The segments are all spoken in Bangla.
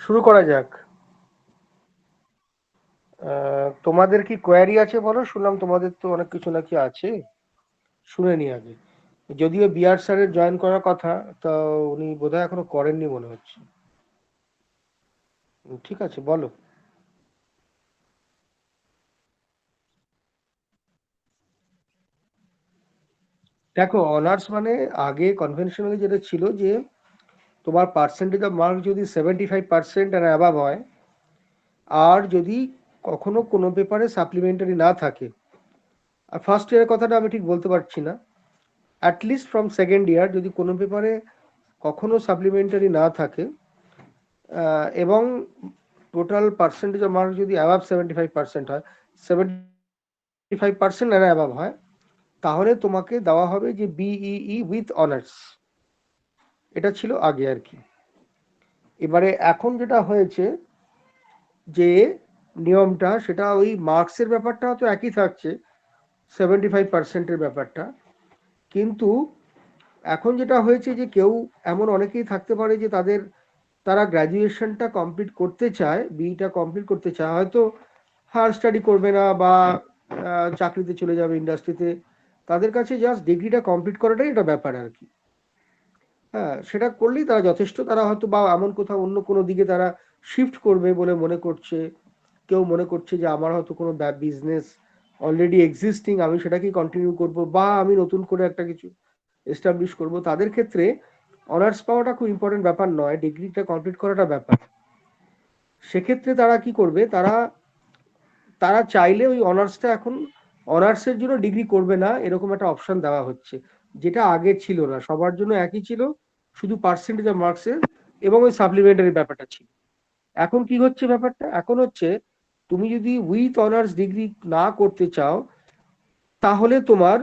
শুরু করা যাক। তোমাদের কি কোয়ারি আছে বলো? শুনলাম তোমাদের তো অনেক কিছু নাকি আছে। শুনে নি আগে। যদিও বিআর স্যারের জয়েন করার কথা, তো উনি বোধহয় এখনো করেননি মনে হচ্ছে। ঠিক আছে, বলো। দেখো, অনার্স মানে আগে কনভেনশনালি যেটা ছিল যে তোমার পার্সেন্টেজ অফ মার্ক যদি 75% আর অ্যাবাভ হয়, আর যদি কখনো কোনো পেপারে সাপ্লিমেন্টারি না থাকে, আর ফার্স্ট ইয়ারের কথাটা আমি ঠিক বলতে পারছি না, অ্যাটলিস্ট ফ্রম সেকেন্ড ইয়ার যদি কোনো পেপারে কখনো সাপ্লিমেন্টারি না থাকে, এবং টোটাল পার্সেন্টেজ অফ মার্ক যদি অ্যাবাভ 75% হয়, 75% আর অ্যাবাভ হয়, তাহলে তোমাকে দেওয়া হবে যে বিইই উইথ অনার্স। এটা ছিল আগে আর কি। এবারে এখন যেটা হয়েছে, যে নিয়মটা, সেটা ওই মার্কসের ব্যাপারটা তো একই থাকছে, 75%-এর ব্যাপারটা। কিন্তু এখন যেটা হয়েছে যে কেউ এমন অনেকেই থাকতে পারে যে তারা গ্র্যাজুয়েশনটা কমপ্লিট করতে চায়, বিইটা কমপ্লিট করতে চায়, হয়তো হায়ার স্টাডি করবে না, বা চাকরিতে চলে যাবে ইন্ডাস্ট্রিতে। তাদের কাছে জাস্ট ডিগ্রিটা কমপ্লিট করাটাই একটা ব্যাপার আর কি। হ্যাঁ, সেটা করলেই তারা যথেষ্ট। তারা হয়তো বা এমন কোথাও অন্য কোনো দিকে তারা শিফট করবে বলে মনে করছে। কেউ মনে করছে যে আমার হয়তো কোনো বিজনেস অলরেডি এক্সিস্টিং, আমি সেটাকেই কন্টিনিউ করব, বা আমি নতুন করে একটা কিছু এস্টাবলিশ করব। তাদের ক্ষেত্রে অনার্স পাওয়াটা খুব ইম্পর্টেন্ট ব্যাপার নয়, ডিগ্রিটা কমপ্লিট করাটা ব্যাপার। সেক্ষেত্রে তারা কি করবে, তারা তারা চাইলে ওই অনার্সটা এখন অনার্সের জন্য ডিগ্রি করবে না, এরকম একটা অপশন দেওয়া হচ্ছে, যেটা আগে ছিল না। সবার জন্য একই ছিল, শুধু পার্সেন্টেজ অফ মার্কসের এবং ওই সাপ্লিমেন্টারি ব্যাপারটা ছিল। এখন কি হচ্ছে ব্যাপারটা, এখন হচ্ছে তুমি যদি উইথ অনার্স ডিগ্রি না করতে চাও, তাহলে তোমার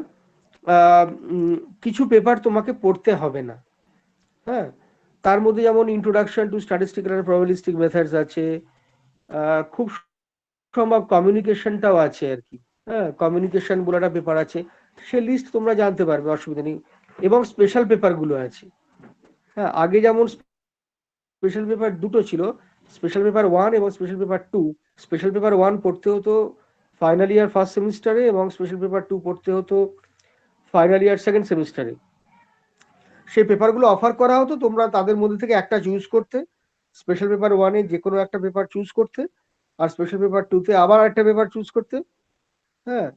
আহ, কিছু পেপার তোমাকে পড়তে হবে না। হ্যাঁ, তার মধ্যে যেমন introduction to statistical and probabilistic methods আছে, খুব সম্ভব কমিউনিকেশনটাও আছে আর কি। হ্যাঁ, কমিউনিকেশন বলে একটা পেপার আছে, সে লিস্ট তোমরা জানতে পারবে, অসুবিধা নেই। এবং স্পেশাল পেপারগুলো আছে। হ্যাঁ, আগে যেমন স্পেশাল পেপার দুটো ছিল, স্পেশাল পেপার ওয়ান এবং special paper two. Special paper one পড়তে হতো ফাইনাল ইয়ার ফার্স্ট সেমিস্টারে, এবং স্পেশাল পেপার টু পড়তে হতো ফাইনাল ইয়ার সেকেন্ড সেমিস্টারে। সেই পেপারগুলো অফার করা হতো, তোমরা তাদের মধ্যে থেকে একটা চুজ করতে। স্পেশাল পেপার ওয়ানে যে কোনো একটা পেপার চুজ করতে, আর স্পেশাল পেপার টুতে আবার একটা পেপার চুজ করতে। হ্যাঁ,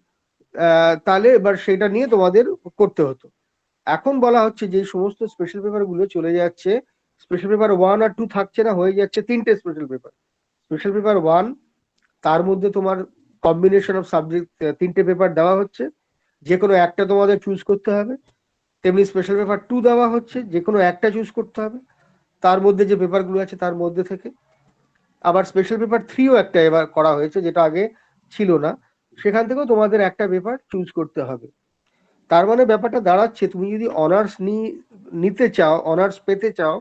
তাহলে এবার সেটা নিয়ে তোমাদের করতে হতো। এখন বলা হচ্ছে যে সমস্ত স্পেশাল পেপার গুলো চলে যাচ্ছে, স্পেশাল পেপার ওয়ান আর টু থাকছে না, হয়ে যাচ্ছে তিনটে special paper. Special paper one, তার মধ্যে তোমার কম্বিনেশন অফ সাবজেক্ট, তিনটে পেপার দেওয়া হচ্ছে, যে কোনো একটা তোমাদের চুজ করতে হবে। তেমনি স্পেশাল পেপার টু দেওয়া হচ্ছে, যে কোনো একটা চুজ করতে হবে তার মধ্যে যে পেপারগুলো আছে তার মধ্যে থেকে। আবার স্পেশাল পেপার থ্রিও একটা এবার করা হয়েছে, যেটা আগে ছিল না, সেখান থেকেও তোমাদের একটা পেপার চুজ করতে হবে। তার মানে ব্যাপারটা দাঁড়াচ্ছে, তুমি যদি অনার্স নিতে চাও, অনার্স পেতে চাও,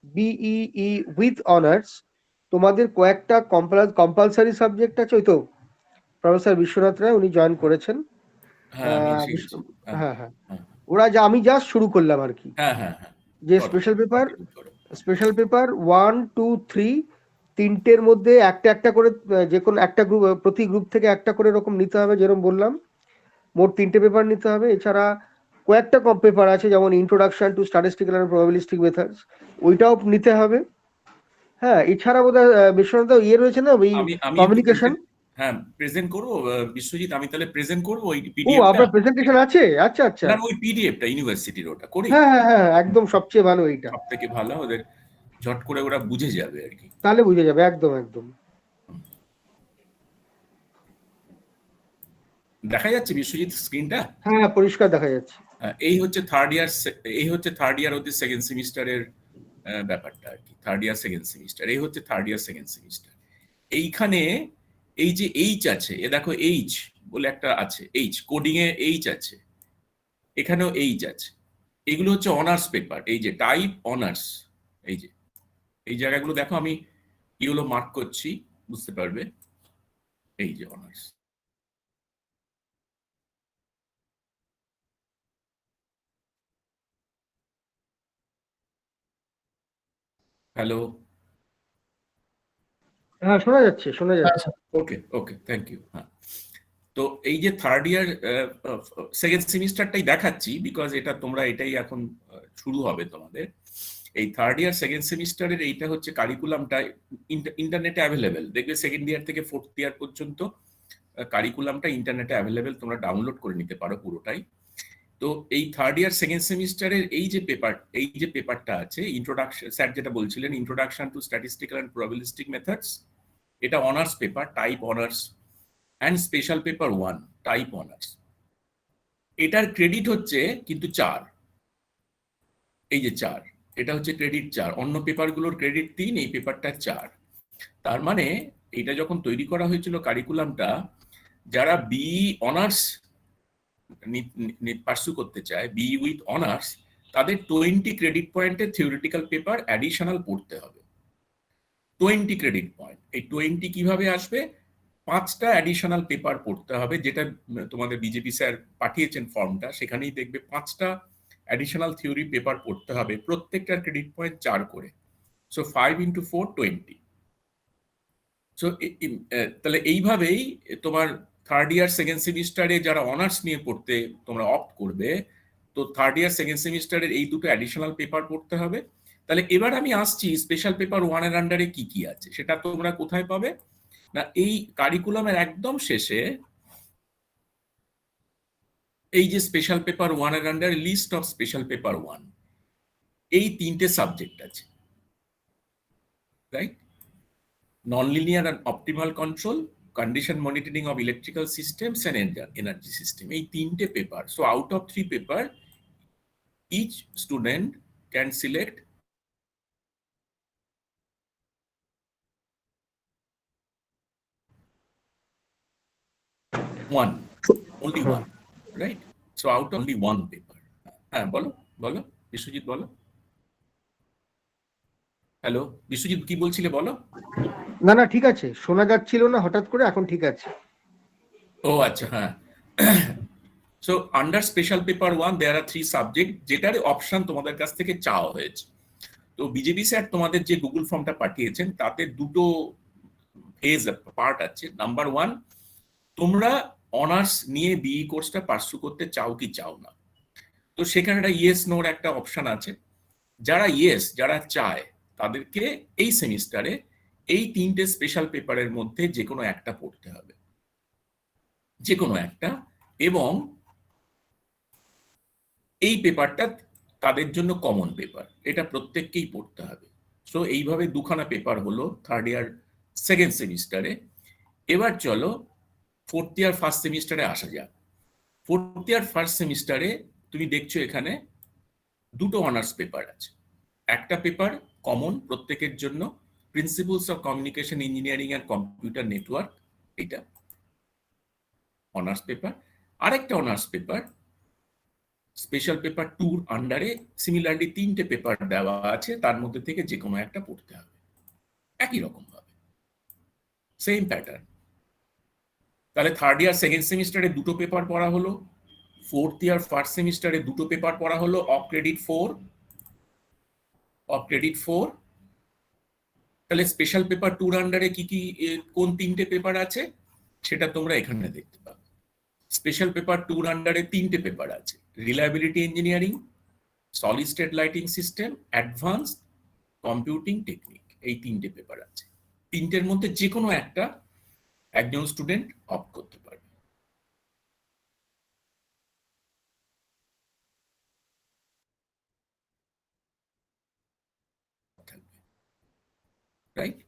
বিইই উইথ অনার্স, তোমাদের কয়েকটা কম্পালসারি সাবজেক্ট আছে। ওই তো প্রফেসর বিশ্বনাথ রায় উনি জয়েন করেছেন। হ্যাঁ, আমি এসে গেছি। আহ, হ্যাঁ, হ্যাঁ, হ্যাঁ। হ্যাঁ, ওরা যা, আমি জাস্ট শুরু করলাম আর কি। হ্যাঁ, হ্যাঁ, হ্যাঁ। যে করো, স্পেশাল পেপার, কন্টিনিউ করো। ওয়ান টু থ্রি, তিনটের মধ্যে একটা একটা করে, যে কোনো একটা গ্রুপ, প্রতি গ্রুপ থেকে একটা করে এরকম নিতে হবে, যেরকম বললাম। মোট তিনটে পেপার নিতে হবে। এছাড়া কয়েকটা কম পেপার আছে, যেমন introduction to statistical and probabilistic methods, ওইটাও নিতে হবে। হ্যাঁ, এছাড়া বোধহয় বিশ্বনাথ ইয়ে রয়েছে না, ওই আমি আমি একটু কমিউনিকেশন। প্রেজেন্ট, হ্যাঁ, প্রেজেন্ট করবো। বিশ্বজিৎ, আমি তাহলে প্রেজেন্ট করবো ওই ও, পিডিএফটা। আপনার প্রেজেন্টেশন আছে? আচ্ছা, আচ্ছা। না, ওই পিডিএফটা ইউনিভার্সিটির, ওটা করি। হ্যাঁ, হ্যাঁ, হ্যাঁ, একদম সবচেয়ে ভালো এইটা। সব থেকে ভালো, ওদের ঝট করে ওরা বুঝে যাবে আর কি। তাহলে বুঝে যাবে, একদম একদম। দেখা যাচ্ছে বিশ্বজিৎ স্ক্রিনটা? হ্যাঁ, হ্যাঁ, পরিষ্কার দেখা যাচ্ছে। এই হচ্ছে থার্ড ইয়ার, এই হচ্ছে থার্ড ইয়ার হচ্ছে সেকেন্ড সেমিস্টারের ব্যাপারটা আর কি। থার্ড ইয়ার সেকেন্ড সেমিস্টার, এই হচ্ছে থার্ড ইয়ার সেকেন্ড সেমিস্টার। এইখানে এই যে এইচ আছে, এ দেখো এইচ বলে একটা আছে, এইচ কোডিং এ এইচ আছে, এখানেও এইচ আছে। এগুলো হচ্ছে অনার্স পেপার, এই যে টাইপ অনার্স, এই যে এই জায়গাগুলো দেখো, আমি ইয়েলো মার্ক করছি, বুঝতে পারবে। এই যে অনার্স, হ্যালো, হ্যাঁ, শোনা যাচ্ছে, শোনা যাচ্ছে। আচ্ছা, ওকে ওকে, থ্যাংক ইউ। হ্যাঁ, তো এই যে থার্ড ইয়ার সেকেন্ড সেমিস্টারটাই দেখাচ্ছি, বিকজ এটা তোমরা এটাই এখন শুরু হবে তোমাদের। এই থার্ড ইয়ার সেকেন্ড সেমিস্টারের এইটা হচ্ছে কারিকুলামটা ইন্টারনেটে অ্যাভেলেবেল, দেখবে সেকেন্ড ইয়ার থেকে ফোর্থ ইয়ার পর্যন্ত কারিকুলামটা ইন্টারনেটে অ্যাভেলেবেল, তোমরা ডাউনলোড করে নিতে পারো পুরোটাই। তো এই থার্ড ইয়ার সেকেন্ড সেমিস্টারের এই যে পেপারটা আছে, ইন্ট্রোডাকশন, স্যার যেটা বলছিলেন, introduction to statistical and probabilistic methods, এটা honours paper, type honours, and special paper 1 type honours. এটার ক্রেডিট হচ্ছে কিন্তু 4, এই যে 4, এটা হচ্ছে ক্রেডিট 4, অন্য পেপারগুলোর ক্রেডিট 3, এই পেপারটা 4। তার মানে এটা যখন তৈরি করা হয়েছিল কারিকুলামটা, যারা বি অনার্স পার্সু করতে চায়, বি উইথ অনার্স, তাদের 20 ক্রেডিট পয়েন্টের থিওরিটিক্যাল পেপার অ্যাডিশনাল পড়তে হবে। 20 ক্রেডিট পয়েন্ট। এই 20 কিভাবে আসবে? 5টা অ্যাডিশনাল পেপার পড়তে হবে, যেটা তোমাদের বিজেপি স্যার পাঠিয়েছেন ফর্মটা, সেখানেই দেখবে 5টা অ্যাডিশনাল থিওরি পেপার পড়তে হবে, প্রত্যেকটার ক্রেডিট পয়েন্ট 4 করে। সো 5 × 4 20। সো তাহলে এইভাবেই তোমার থার্ড ইয়ার সেকেন্ড সেমিস্টারে যারা অনার্স নিয়ে পড়তে তোমরা অপ্ট করবে, তো থার্ড ইয়ার সেকেন্ড সেমিস্টারের এই দুটো অ্যাডিশনাল পেপার পড়তে হবে। তাহলে এবার আমি আসছি স্পেশাল পেপার 1 এর আন্ডারে কি কি আছে, সেটা তোমরা কোথায় পাবে না, এই কারিকুলামের একদম শেষে এই যে স্পেশাল পেপার 1 এর আন্ডারে লিস্ট অফ স্পেশাল পেপার 1, এই 3টে সাবজেক্ট আছে, right? Nonlinear and optimal control, condition monitoring of electrical systems and energy system, এই 3টে paper. So out of 3 paper, each student can select one, only one, right? So out of only one paper. হ্যাঁ, বলো বলো বিশ্বজিৎ, বলো। হ্যালো বিশ্বজিৎ, কি বলছিলে বলো? না না, ঠিক আছে, শোনা যাচ্ছিল না হঠাৎ করে, এখন ঠিক আছে। ও আচ্ছা, হ্যাঁ। সো আন্ডার স্পেশাল পেপার 1 দেয়ার আর 3 সাবজেক্ট, যেটার অপশন তোমাদের কাছ থেকে চাওয়া হয়েছে। তো বিজেপি স্যার তোমাদের যে গুগল ফর্মটা পাঠিয়েছেন, তাতে দুটো ফেজ পার্ট আছে। নাম্বার 1, তোমরা অনার্স নিয়ে বিই কোর্সটা পার্সু করতে চাও কি চাও না, তো সেখানে একটা ইয়েস নোর একটা অপশন আছে। যারা যারা চায়, তাদেরকে এই সেমিস্টারে এই 3টে স্পেশাল পেপারের মধ্যে যে কোনো একটা পড়তে হবে, যে কোনো একটা, এবং এই পেপারটা তাদের জন্য কমন পেপার, এটা প্রত্যেককেই পড়তে হবে। সো এইভাবে দুখানা পেপার হলো থার্ড ইয়ার সেকেন্ড সেমিস্টারে। এবার চলো ফোর্থ ইয়ার ফার্স্ট সেমিস্টারে আসা যাক। ফোর্থ ইয়ার ফার্স্ট সেমিস্টারে তুমি দেখছো এখানে দুটো অনার্স পেপার আছে। একটা পেপার কমন প্রত্যেকের জন্য, principles of communication engineering and computer network, এটা অনার্স পেপার। আরেকটা অনার্স পেপার স্পেশাল পেপার 2 আন্ডারে, সিমিলারলি 3টে পেপার দেওয়া আছে, তার মধ্যে থেকে যে কোনো একটা পড়তে হবে, একই রকম ভাবে, সেম প্যাটার্ন। তাহলে থার্ড ইয়ার সেকেন্ড সেমিস্টারে দুটো পেপার পড়া হলো, ফোর্থ ইয়ার ফার্স্ট সেমিস্টারে দুটো পেপার পড়া হলো অফ ক্রেডিট 4। তাহলে স্পেশাল পেপার 2 আন্ডারে কি কি কোন 3টে পেপার আছে সেটা তোমরা এখানে দেখতে পাবে। স্পেশাল পেপার 2 আন্ডারে 3টে পেপার আছে, reliability engineering, solid state lighting system, advanced computing technique, এই 3টে পেপার আছে। 3টের মধ্যে যে কোনো একটা একজন স্টুডেন্ট অপ্ট করতে পারবে। রাইট,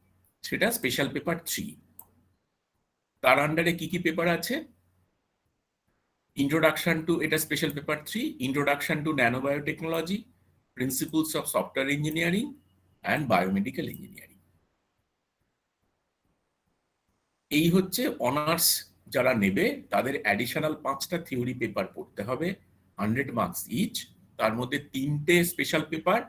সেটা স্পেশাল পেপার 3। তার আন্ডারে কি কি পেপার আছে? ইন্ট্রোডাকশন টু, এটা special paper 3, introduction to nanobiotechnology, principles of software engineering and biomedical engineering. এই হচ্ছে অনার্স যারা নেবে, তাদের অ্যাডিশনাল 5টা থিওরি পেপার পড়তে হবে, 100 মার্কস ইচ। তার মধ্যে 3টে স্পেশাল পেপার,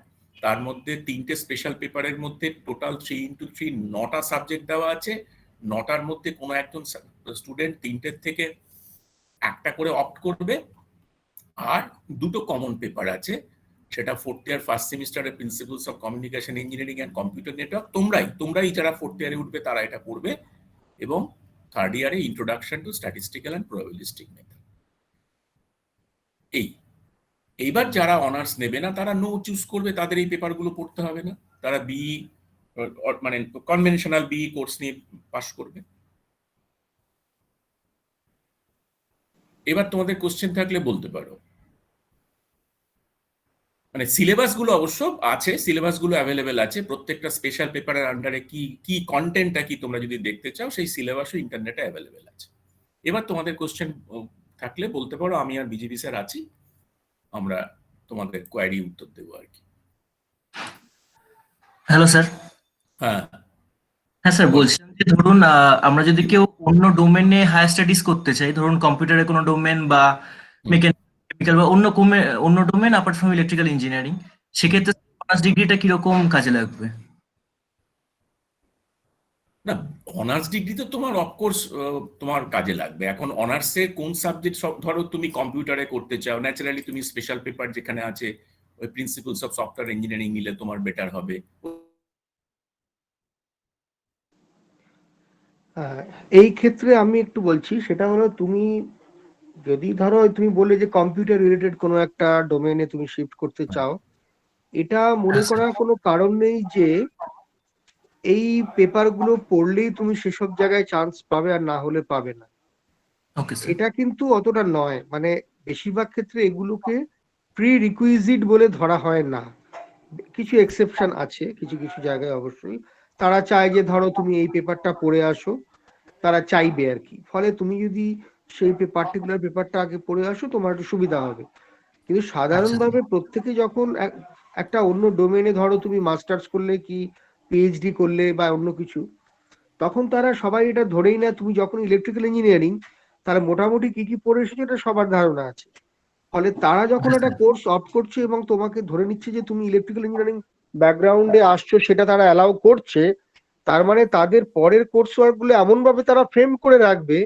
তার মধ্যে 3টে স্পেশাল পেপারের মধ্যে টোটাল 3 × 3 9টা সাবজেক্ট দেওয়া আছে। 9টার মধ্যে কোনো একজন স্টুডেন্ট 3টের থেকে একটা করে অপ্ট করবে, আর দুটো কমন পেপার আছে, সেটা ফোর্থ ইয়ার ফার্স্ট সেমিস্টারের principles of communication engineering and computer network, তোমরাই যারা ফোর্থ ইয়ারে উঠবে তারা এটা পড়বে, এবং থার্ড ইয়ারে introduction to statistical and probabilistic method. এইবার যারা অনার্স নেবে না তারা নো চুজ করবে, তাদের এই পেপারগুলো পড়তে হবে না, তারা মানে কনভেনশনাল কোর্স নিয়ে পাশ করবে। এবার তোমাদের কোশ্চেন থাকলে বলতে পারো। মানে সিলেবাস গুলো অবশ্য আছে, সিলেবাস গুলো অ্যাভেলেবেল আছে, প্রত্যেকটা স্পেশাল পেপারের আন্ডারে কি কন্টেন্টটা কি তোমরা যদি দেখতে চাও সেই সিলেবাসও ইন্টারনেটে অ্যাভেলেবেল আছে। এবার তোমাদের কোশ্চেন থাকলে বলতে পারো, আমি আর বিজেপি স্যার আছি, আমরা তোমাদের কোয়ারি উত্তর দেবো আর কি। Hello sir. হ্যাঁ হ্যাঁ স্যার, বলছিলাম যে ধরুন আমরা যদি কেউ অন্য ডোমেনে হায়ার স্টাডিজ করতে চাই, ধরুন কম্পিউটারের কোনো ডোমেন বা মেকানিক্যাল বা অন্য domain apart from electrical engineering, সেক্ষেত্রে অনার্স ডিগ্রিটা কিরকম কাজে লাগবে? না, অনার্স ডিগ্রি তো তোমার অফকোর্স তোমার কাজে লাগবে। এখন অনার্সে কোন সাবজেক্ট, ধরো তুমি কম্পিউটারে করতে চাও, ন্যাচারালি তুমি স্পেশাল পেপার যেখানে আছে ওই প্রিন্সিপালস অফ সফটওয়্যার ইঞ্জিনিয়ারিং নিলে তোমার বেটার হবে। এই ক্ষেত্রে আমি একটু বলছি, সেটা হলো তুমি যদি ধরো তুমি বললে যে কম্পিউটার রিলেটেড কোনো একটা ডোমেইনে তুমি শিফট করতে চাও, এটা মনে করার কোনো কারণ নেই যে এই পেপারগুলো পড়লেই তুমি সেসব জায়গায় চান্স পাবে আর না হলে পাবে না। Okay sir. এটা কিন্তু অতটা নয়, মানে বেশিরভাগ ক্ষেত্রে এগুলোকে প্রি রিকুইজিট বলে ধরা হয় না। কিছু এক্সেপশন আছে কিছু কিছু জায়গায়, অবশ্যই তারা চায় যে ধরো তুমি এই পেপারটা পড়ে আসো, তারা চাইবে আর কি। ফলে তুমি যদি সেই পার্টিকুলার পেপারটা আগে পড়ে আসো তোমার একটু সুবিধা হবে। কিন্তু সাধারণভাবে প্রত্যেকে যখন একটা অন্য ডোমেনে, ধরো তুমি মাস্টার্স করলে কি পিএইচডি করলে বা অন্য কিছু, তখন তারা সবাই এটা ধরেই নেয় তুমি যখন ইলেকট্রিক্যাল ইঞ্জিনিয়ারিং, তারা মোটামুটি কি কি পড়ে এসেছে এটা সবার ধারণা আছে। ফলে তারা যখন একটা কোর্স অপ্ট করছে এবং তোমাকে ধরে নিচ্ছে যে তুমি ইলেকট্রিক্যাল ইঞ্জিনিয়ারিং ব্যাকগ্রাউন্ডে আসছো, সেটা তারা অ্যালাউ করছে, তার মানে তাদের পরের কোর্স ওয়ার্ক গুলো এমন ভাবে তারা ফ্রেম করে রাখবে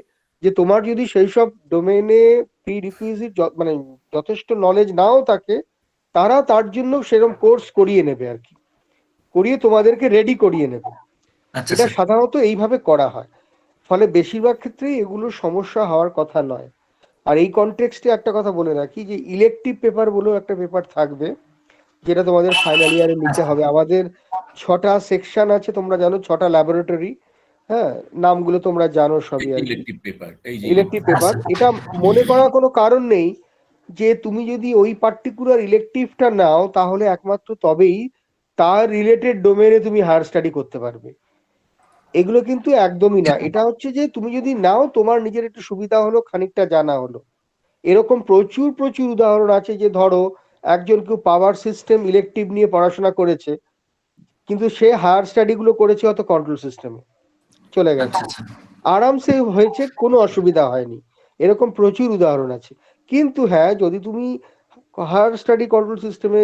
যে তোমার যদি সেই সব ডোমেনে প্রি রিকুইজিট মানে যথেষ্ট নলেজ নাও থাকে, তারা তার জন্য সেরকম কোর্স করিয়ে নেবে আর কি, করিয়ে তোমাদেরকে রেডি করিয়ে নেবে। এটা সাধারণত এইভাবে করা হয়। ফলে বেশিরভাগ ক্ষেত্রেই এগুলো সমস্যা হওয়ার কথা নয়। আর এই কনটেক্সটে একটা কথা বলে রাখি যে ইলেকটিভ পেপার বলেও একটা পেপার থাকবে, যেটা তোমাদের ফাইনাল ইয়ারে নিতে হবে। আমাদের 6টা সেকশন আছে, তোমরা জানো, 6টা ল্যাবরেটরি। হ্যাঁ, নামগুলো তোমরা জানো সবই আর কি। ইলেকটিভ পেপার, এটা মনে করার কোনো কারণ নেই যে তুমি যদি ওই পার্টিকুলার ইলেকটিভটা নাও তাহলে একমাত্র তবেই তার রিলেটেড ডোমেনে তুমি হায়ার স্টাডি করতে পারবে। এগুলো কিন্তু একদমই না। এটা হচ্ছে যে তুমি যদি নাও, তোমার নিজের একটু সুবিধা হলো, খানিকটা জানা হলো। এরকম প্রচুর প্রচুর উদাহরণ আছে যে ধরো একজন কেউ পাওয়ার সিস্টেম ইলেকটিভ নিয়ে পড়াশোনা করেছে, কিন্তু সে হায়ার স্টাডি গুলো করেছে হয়তো কন্ট্রোল সিস্টেমে, চলে গেছে, আরামসে হয়েছে, কোনো অসুবিধা হয়নি। এরকম প্রচুর উদাহরণ আছে। কিন্তু হ্যাঁ, যদি তুমি হায়ার স্টাডি কন্ট্রোল সিস্টেমে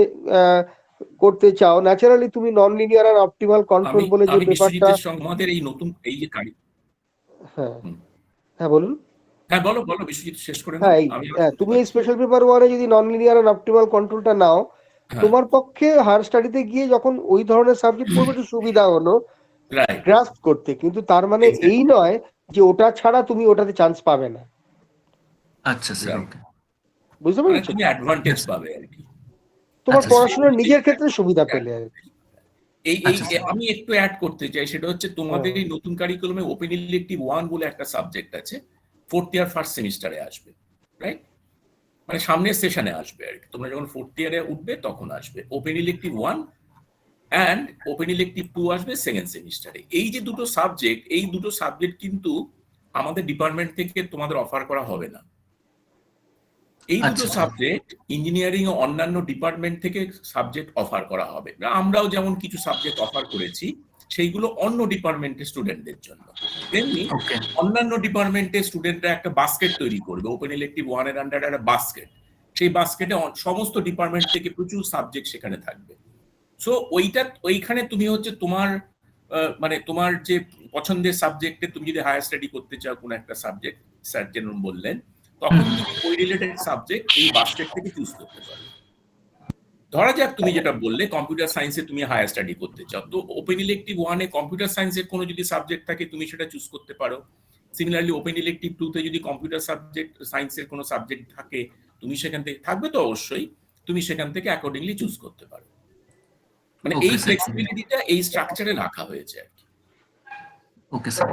করতে চাও, ন্যাচারালি তুমি নন লিনিয়ার আর অপটিমাল কন্ট্রোল বলে যে পেপারটা, আমাদের এই নতুন এই যে হ্যাঁ হ্যাঁ বলুন। হ্যাঁ বলো বিশ্বজিৎ, শেষ করে হ্যাঁ, তুমি এই স্পেশাল পেপার ওয়ানে যদি নন লিনিয়ার আর অপটিমাল কন্ট্রোলটা নাও, তোমার পক্ষে হায়ার স্টাডিতে গিয়ে যখন ওই ধরনের সাবজেক্ট পড়বে একটু সুবিধা হলো গ্রাস্প করতে। কিন্তু তার মানে এই নয় যে ওটা ছাড়া তুমি ওটাতে চান্স পাবে না। আচ্ছা স্যার, বুঝতে পেরেছো? তুমি অ্যাডভান্টেজ পাবে আর কি, তোমার পড়াশোনার নিজের ক্ষেত্রে সুবিধা পেলে আর কি। আমি একটু অ্যাড করতে চাই, সেটা হচ্ছে তোমাদের এই নতুন কারিকুলামে ওপেন ইলেকটিভ 1 বলে একটা সাবজেক্ট আছে, ফোর্থ ইয়ার ফার্স্ট সেমিস্টারে আসবে, রাইট? মানে সামনের সেশনে আসবে আর কি, তোমরা যখন ফোর্থ ইয়ারে উঠবে তখন আসবে open elective 1 and open elective 2 আসবে সেকেন্ড সেমিস্টারে। এই যে দুটো সাবজেক্ট কিন্তু আমাদের ডিপার্টমেন্ট থেকে তোমাদের অফার করা হবে না। এই দুটো সাবজেক্ট ইঞ্জিনিয়ারিং ও অন্যান্য ডিপার্টমেন্ট থেকে সাবজেক্ট অফার করা হবে। আমরাও যেমন কিছু সাবজেক্ট অফার করেছি, সেইগুলো অন্য ডিপার্টমেন্টের স্টুডেন্টদের জন্য। তেমনি অন্যান্য ডিপার্টমেন্টের স্টুডেন্টরা একটা বাস্কেট তৈরি করবে, ওপেন ইলেকটিভ 1 এর আন্ডারে একটা বাস্কেট। সেই বাস্কেটে সমস্ত ডিপার্টমেন্ট থেকে প্রচুর সাবজেক্ট সেখানে থাকবে। সো ওইখানে তুমি হচ্ছে তোমার মানে তোমার যে পছন্দের সাবজেক্টে তুমি যদি হায়ার স্টাডি করতে চাও কোনো একটা সাবজেক্ট, স্যার যেরকম বললেন, তখন তুমি ওই রিলেটেড সাবজেক্ট এই বাস্কেট থেকে চুজ করতে পারো। ধরা যাক তুমি যেটা বললে কম্পিউটার সায়েন্সে তুমি হায়ার স্টাডি করতে চাও, তো ওপেন ইলেকটিভ 1 এ কম্পিউটার সায়েন্সের কোনো যদি সাবজেক্ট থাকে তুমি সেটা চুজ করতে পারো। সিমিলারলি ওপেন ইলেকটিভ 2 তে যদি কম্পিউটার সাবজেক্ট সায়েন্সের কোনো সাবজেক্ট থাকে তুমি সেখান থেকে, থাকবে তো অবশ্যই, তুমি সেখান থেকে অ্যাকর্ডিংলি চুজ করতে পারো। মানে এই ওকে স্যার, ফ্লেক্সিবিলিটিটা এই স্ট্রাকচারে রাখা হয়েছে আর কি। Okay sir.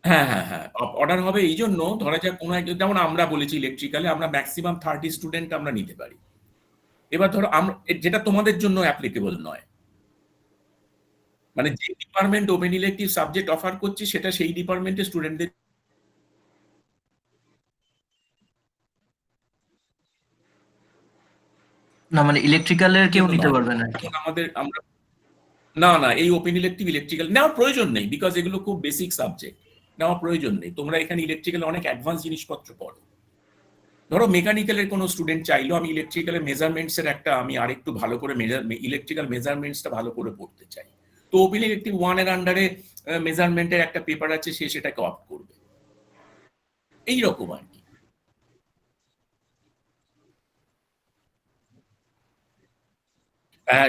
হ্যাঁ হ্যাঁ হ্যাঁ, অর্ডার হবে এই জন্য, ধরা যাক কোনো একজন, যেমন আমরা বলেছি ইলেকট্রিক্যালে আমরা ম্যাক্সিমাম 30 স্টুডেন্ট আমরা নিতে পারি। এবার ধরো আমরা যেটা তোমাদের জন্য অ্যাপ্লিকেবল নয়, মানে যে department open elective subject offer করছে সেটা সেই ডিপার্টমেন্টের স্টুডেন্টদের না মানে ইলেকট্রিক্যালের কেউ জন্য নিতে নয়। পারবে না আর কি। এখন আমাদের আমরা না না এই ওপেন ইলেকটিভ ইলেকট্রিক্যাল নেওয়ার প্রয়োজন নেই, বিকজ এগুলো খুব বেসিক সাবজেক্ট, নেওয়ার প্রয়োজন নেই। তোমরা এখানে ইলেকট্রিক্যাল অনেক অ্যাডভান্স জিনিসপত্র পড়ো। ধরো মেকানিক্যালের কোনো স্টুডেন্ট চাইলো আমি ইলেকট্রিক্যালের মেজারমেন্টস এর একটা আমি আরেকটু ভালো করে ইলেকট্রিক্যাল মেজারমেন্টসটা ভালো করে পড়তে চাই, তো ওপেন ইলেকটিভ 1 এর আন্ডারে মেজারমেন্টের একটা পেপার আছে, সে সেটাকে অপ্ট করবে, এইরকম আর কি।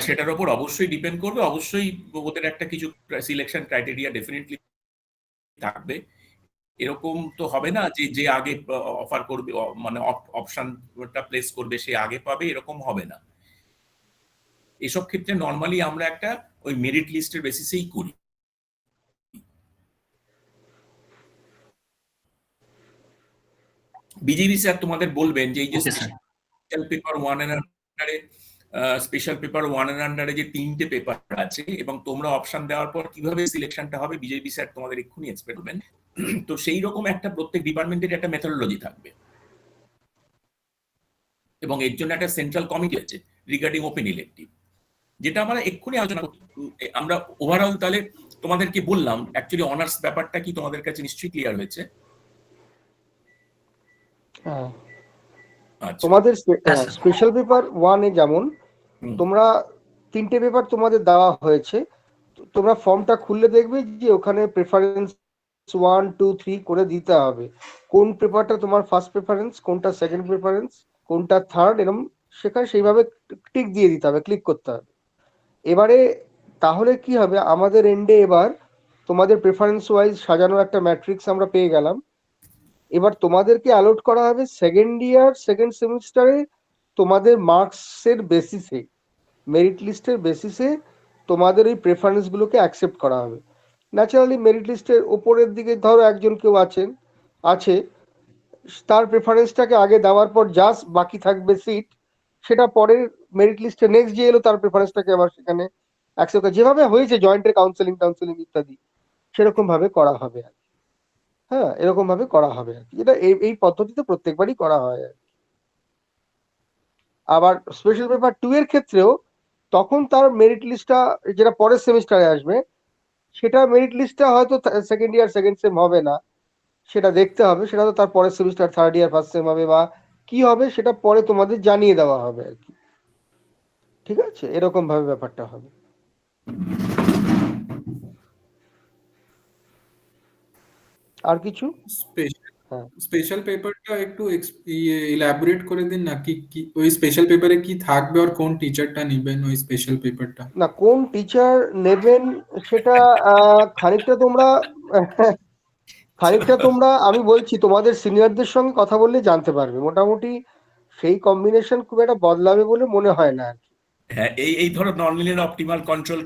সেটার উপর অবশ্যই ডিপেন্ড করবে, অবশ্যই ওদের একটা কিছু সিলেকশন ক্রাইটেরিয়া ডেফিনেটলি থাকবে। এরকম তো হবে না যে যে আগে অফার করবে মানে অপশনটা প্লেস করবে সে আগে পাবে, এরকম হবে না। এসব ক্ষেত্রে নর্মালি আমরা একটা ওই মেরিট লিস্টের বেসিসেই করি। বিজেপি স্যার তোমাদের বলবেন যে এই যে ওকে স্যার। স্পেশাল পেপার 1 এর আন্ডারে স্পেশাল পেপার 1 এর আন্ডারে যে 3টে পেপার আছে এবং তোমরা অপশন দেওয়ার পর কিভাবে সিলেকশনটা হবে বিজেপি স্যার তোমাদের এক্ষুনি এক্সপ্লেন করবেন। তো সেই রকম একটা প্রত্যেক ডিপার্টমেন্টের একটা মেথোডোলজি থাকবে এবং এর জন্য একটা সেন্ট্রাল কমিটি আছে রিগার্ডিং ওপেন ইলেকটিভ, যেটা আমরা এক্ষুনি আলোচনা আমরা ওভারঅল তাহলে তোমাদেরকে বললাম। অ্যাকচুয়ালি অনার্স ব্যাপারটা কি তোমাদের কাছে নিশ্চয়ই ক্লিয়ার হয়েছে? হ্যাঁ, আচ্ছা। তোমাদের হ্যাঁ স্যার। স্পেশাল পেপার 1 এ যেমন হুম, তোমরা 3টে পেপার তোমাদের দেওয়া হয়েছে, তোমরা ফর্মটা খুললে দেখবে যে ওখানে প্রেফারেন্স 1 2 3 করে দিতে হবে, কোন পেপারটা তোমার ফার্স্ট প্রেফারেন্স, কোনটা সেকেন্ড প্রেফারেন্স, কোনটা থার্ড, এরকম সেখানে সেইভাবে টিক দিয়ে দিতে হবে, ক্লিক করতে হবে। এবারে তাহলে কি হবে, আমাদের এন্ডে এবার তোমাদের প্রেফারেন্স ওয়াইজ সাজানো একটা ম্যাট্রিক্স আমরা পেয়ে গেলাম। এবার তোমাদেরকে অ্যালট করা হবে সেকেন্ড ইয়ার সেকেন্ড সেমিস্টারে তোমাদের মার্কসের বেসিসে, মেরিট লিস্টের বেসিসে তোমাদের ওই প্রেফারেন্স গুলোকে অ্যাকসেপ্ট করা হবে। ন্যাচারালি মেরিট লিস্টের ওপরের দিকে ধরো একজন কেউ আছে, তার প্রেফারেন্সটাকে আগে দেওয়ার পর জাস্ট বাকি থাকবে সিট, সেটা পরের মেরিট লিস্টে নেক্সট যে এলো তার প্রেফারেন্সটাকে আবার সেখানে অ্যাকসেপ্ট, যেভাবে হয়েছে জয়েন্টের কাউন্সেলিং ইত্যাদি সেরকম ভাবে করা হবে আর কি। হ্যাঁ, এরকম ভাবে করা হবে আর কি, যেটা এই পদ্ধতিতে প্রত্যেকবারই করা হয় আর কি। আবার স্পেশাল পেপার 2 এর ক্ষেত্রেও তখন তার মেরিট লিস্টটা যেটা পরের সেমিস্টারে আসবে, সেটা মেরিট লিস্টটা হয়তো সেকেন্ড ইয়ার সেকেন্ড সেম হবে না, সেটা দেখতে হবে, সেটা তো তার পরের semester third year first same হবে বা কি হবে সেটা পরে তোমাদের জানিয়ে দেওয়া হবে আর কি। ঠিক আছে, এরকম ভাবে ব্যাপারটা হবে। আর কিছু? হ্যাঁ, স্পেশাল পেপারটা একটু ইলাবোরেট করে দিন না, কি কি ওই স্পেশাল পেপারে কি থাকবে আর কোন টিচারটা নেবেন ওই স্পেশাল পেপারটা? না কোন টিচার নেবেন সেটা খানিকটা তোমরা আমি বলছি তোমাদের সিনিয়রদের সঙ্গে কথা বললে জানতে পারবে, মোটামুটি সেই কম্বিনেশন খুব একটা বদলাবে বলে মনে হয় না আর কি। হ্যাঁ এই এই ধরো নন লিনিয়ার অপটিমাল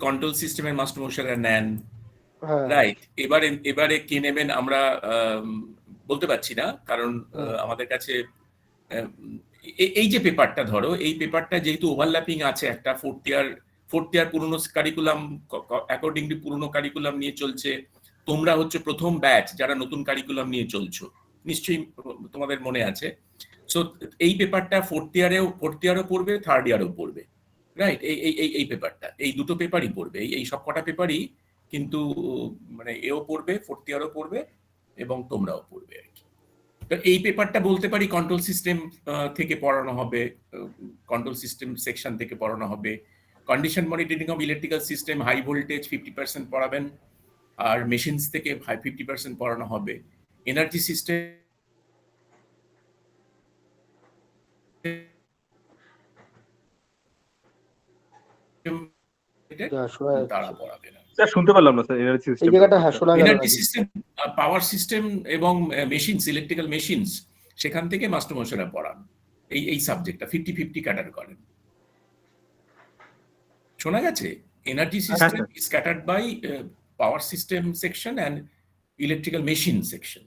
কন্ট্রোল সিস্টেমের মাস্টারমশাইরা নেন, হ্যাঁ, রাইট? এবারে এবারে কে নেবেন আমরা বলতে পারছি না, কারণ হুম, আমাদের কাছে আহ, এই যে পেপারটা ধরো, এই পেপারটা যেহেতু ওভারল্যাপিং আছে, একটা ফোর্থ ইয়ার পুরনো কারিকুলাম অ্যাকর্ডিংলি পুরনো কারিকুলাম নিয়ে চলছে, তোমরা হচ্ছে প্রথম ব্যাচ যারা নতুন কারিকুলাম নিয়ে চলছো, নিশ্চয়ই তোমাদের মনে আছে। সো এই পেপারটা ফোর্থ ইয়ারেও পড়বে, থার্ড ইয়ারেও পড়বে, রাইট? এই পেপারটা, এই দুটো পেপারই পড়বে, এই সব কটা পেপারই কিন্তু মানে এও পড়বে, ফোর্থ ইয়ারও পড়বে এবং তোমরাও পড়বে আর কি। তো এই পেপারটা বলতে পারি কন্ট্রোল সিস্টেম থেকে পড়ানো হবে, কন্ট্রোল সিস্টেম সেকশন থেকে পড়ানো হবে, condition monitoring of electrical system high voltage 50% পড়াবেন, আর মেশিনস থেকে 50% পড়ানো হবে, এনার্জি সিস্টেম যা শোনা তারা যাচ্ছে, পড়াবে না। স্যার শুনতে পারলাম না স্যার এনার্জি এই সিস্টেম জায়গাটা হ্যাঁ শোনা গেল না এনার্জি কিছু। সিস্টেম, পাওয়ার সিস্টেম এবং মেশিনস, ইলেকট্রিক্যাল মেশিনস, সেখান থেকে মাস্টারমশাইরা পড়ান। এই সাবজেক্টটা 50-50 ক্যাটার করেন। শোনা গেছে? Energy system sir. is scattered by power system section and electrical machine section,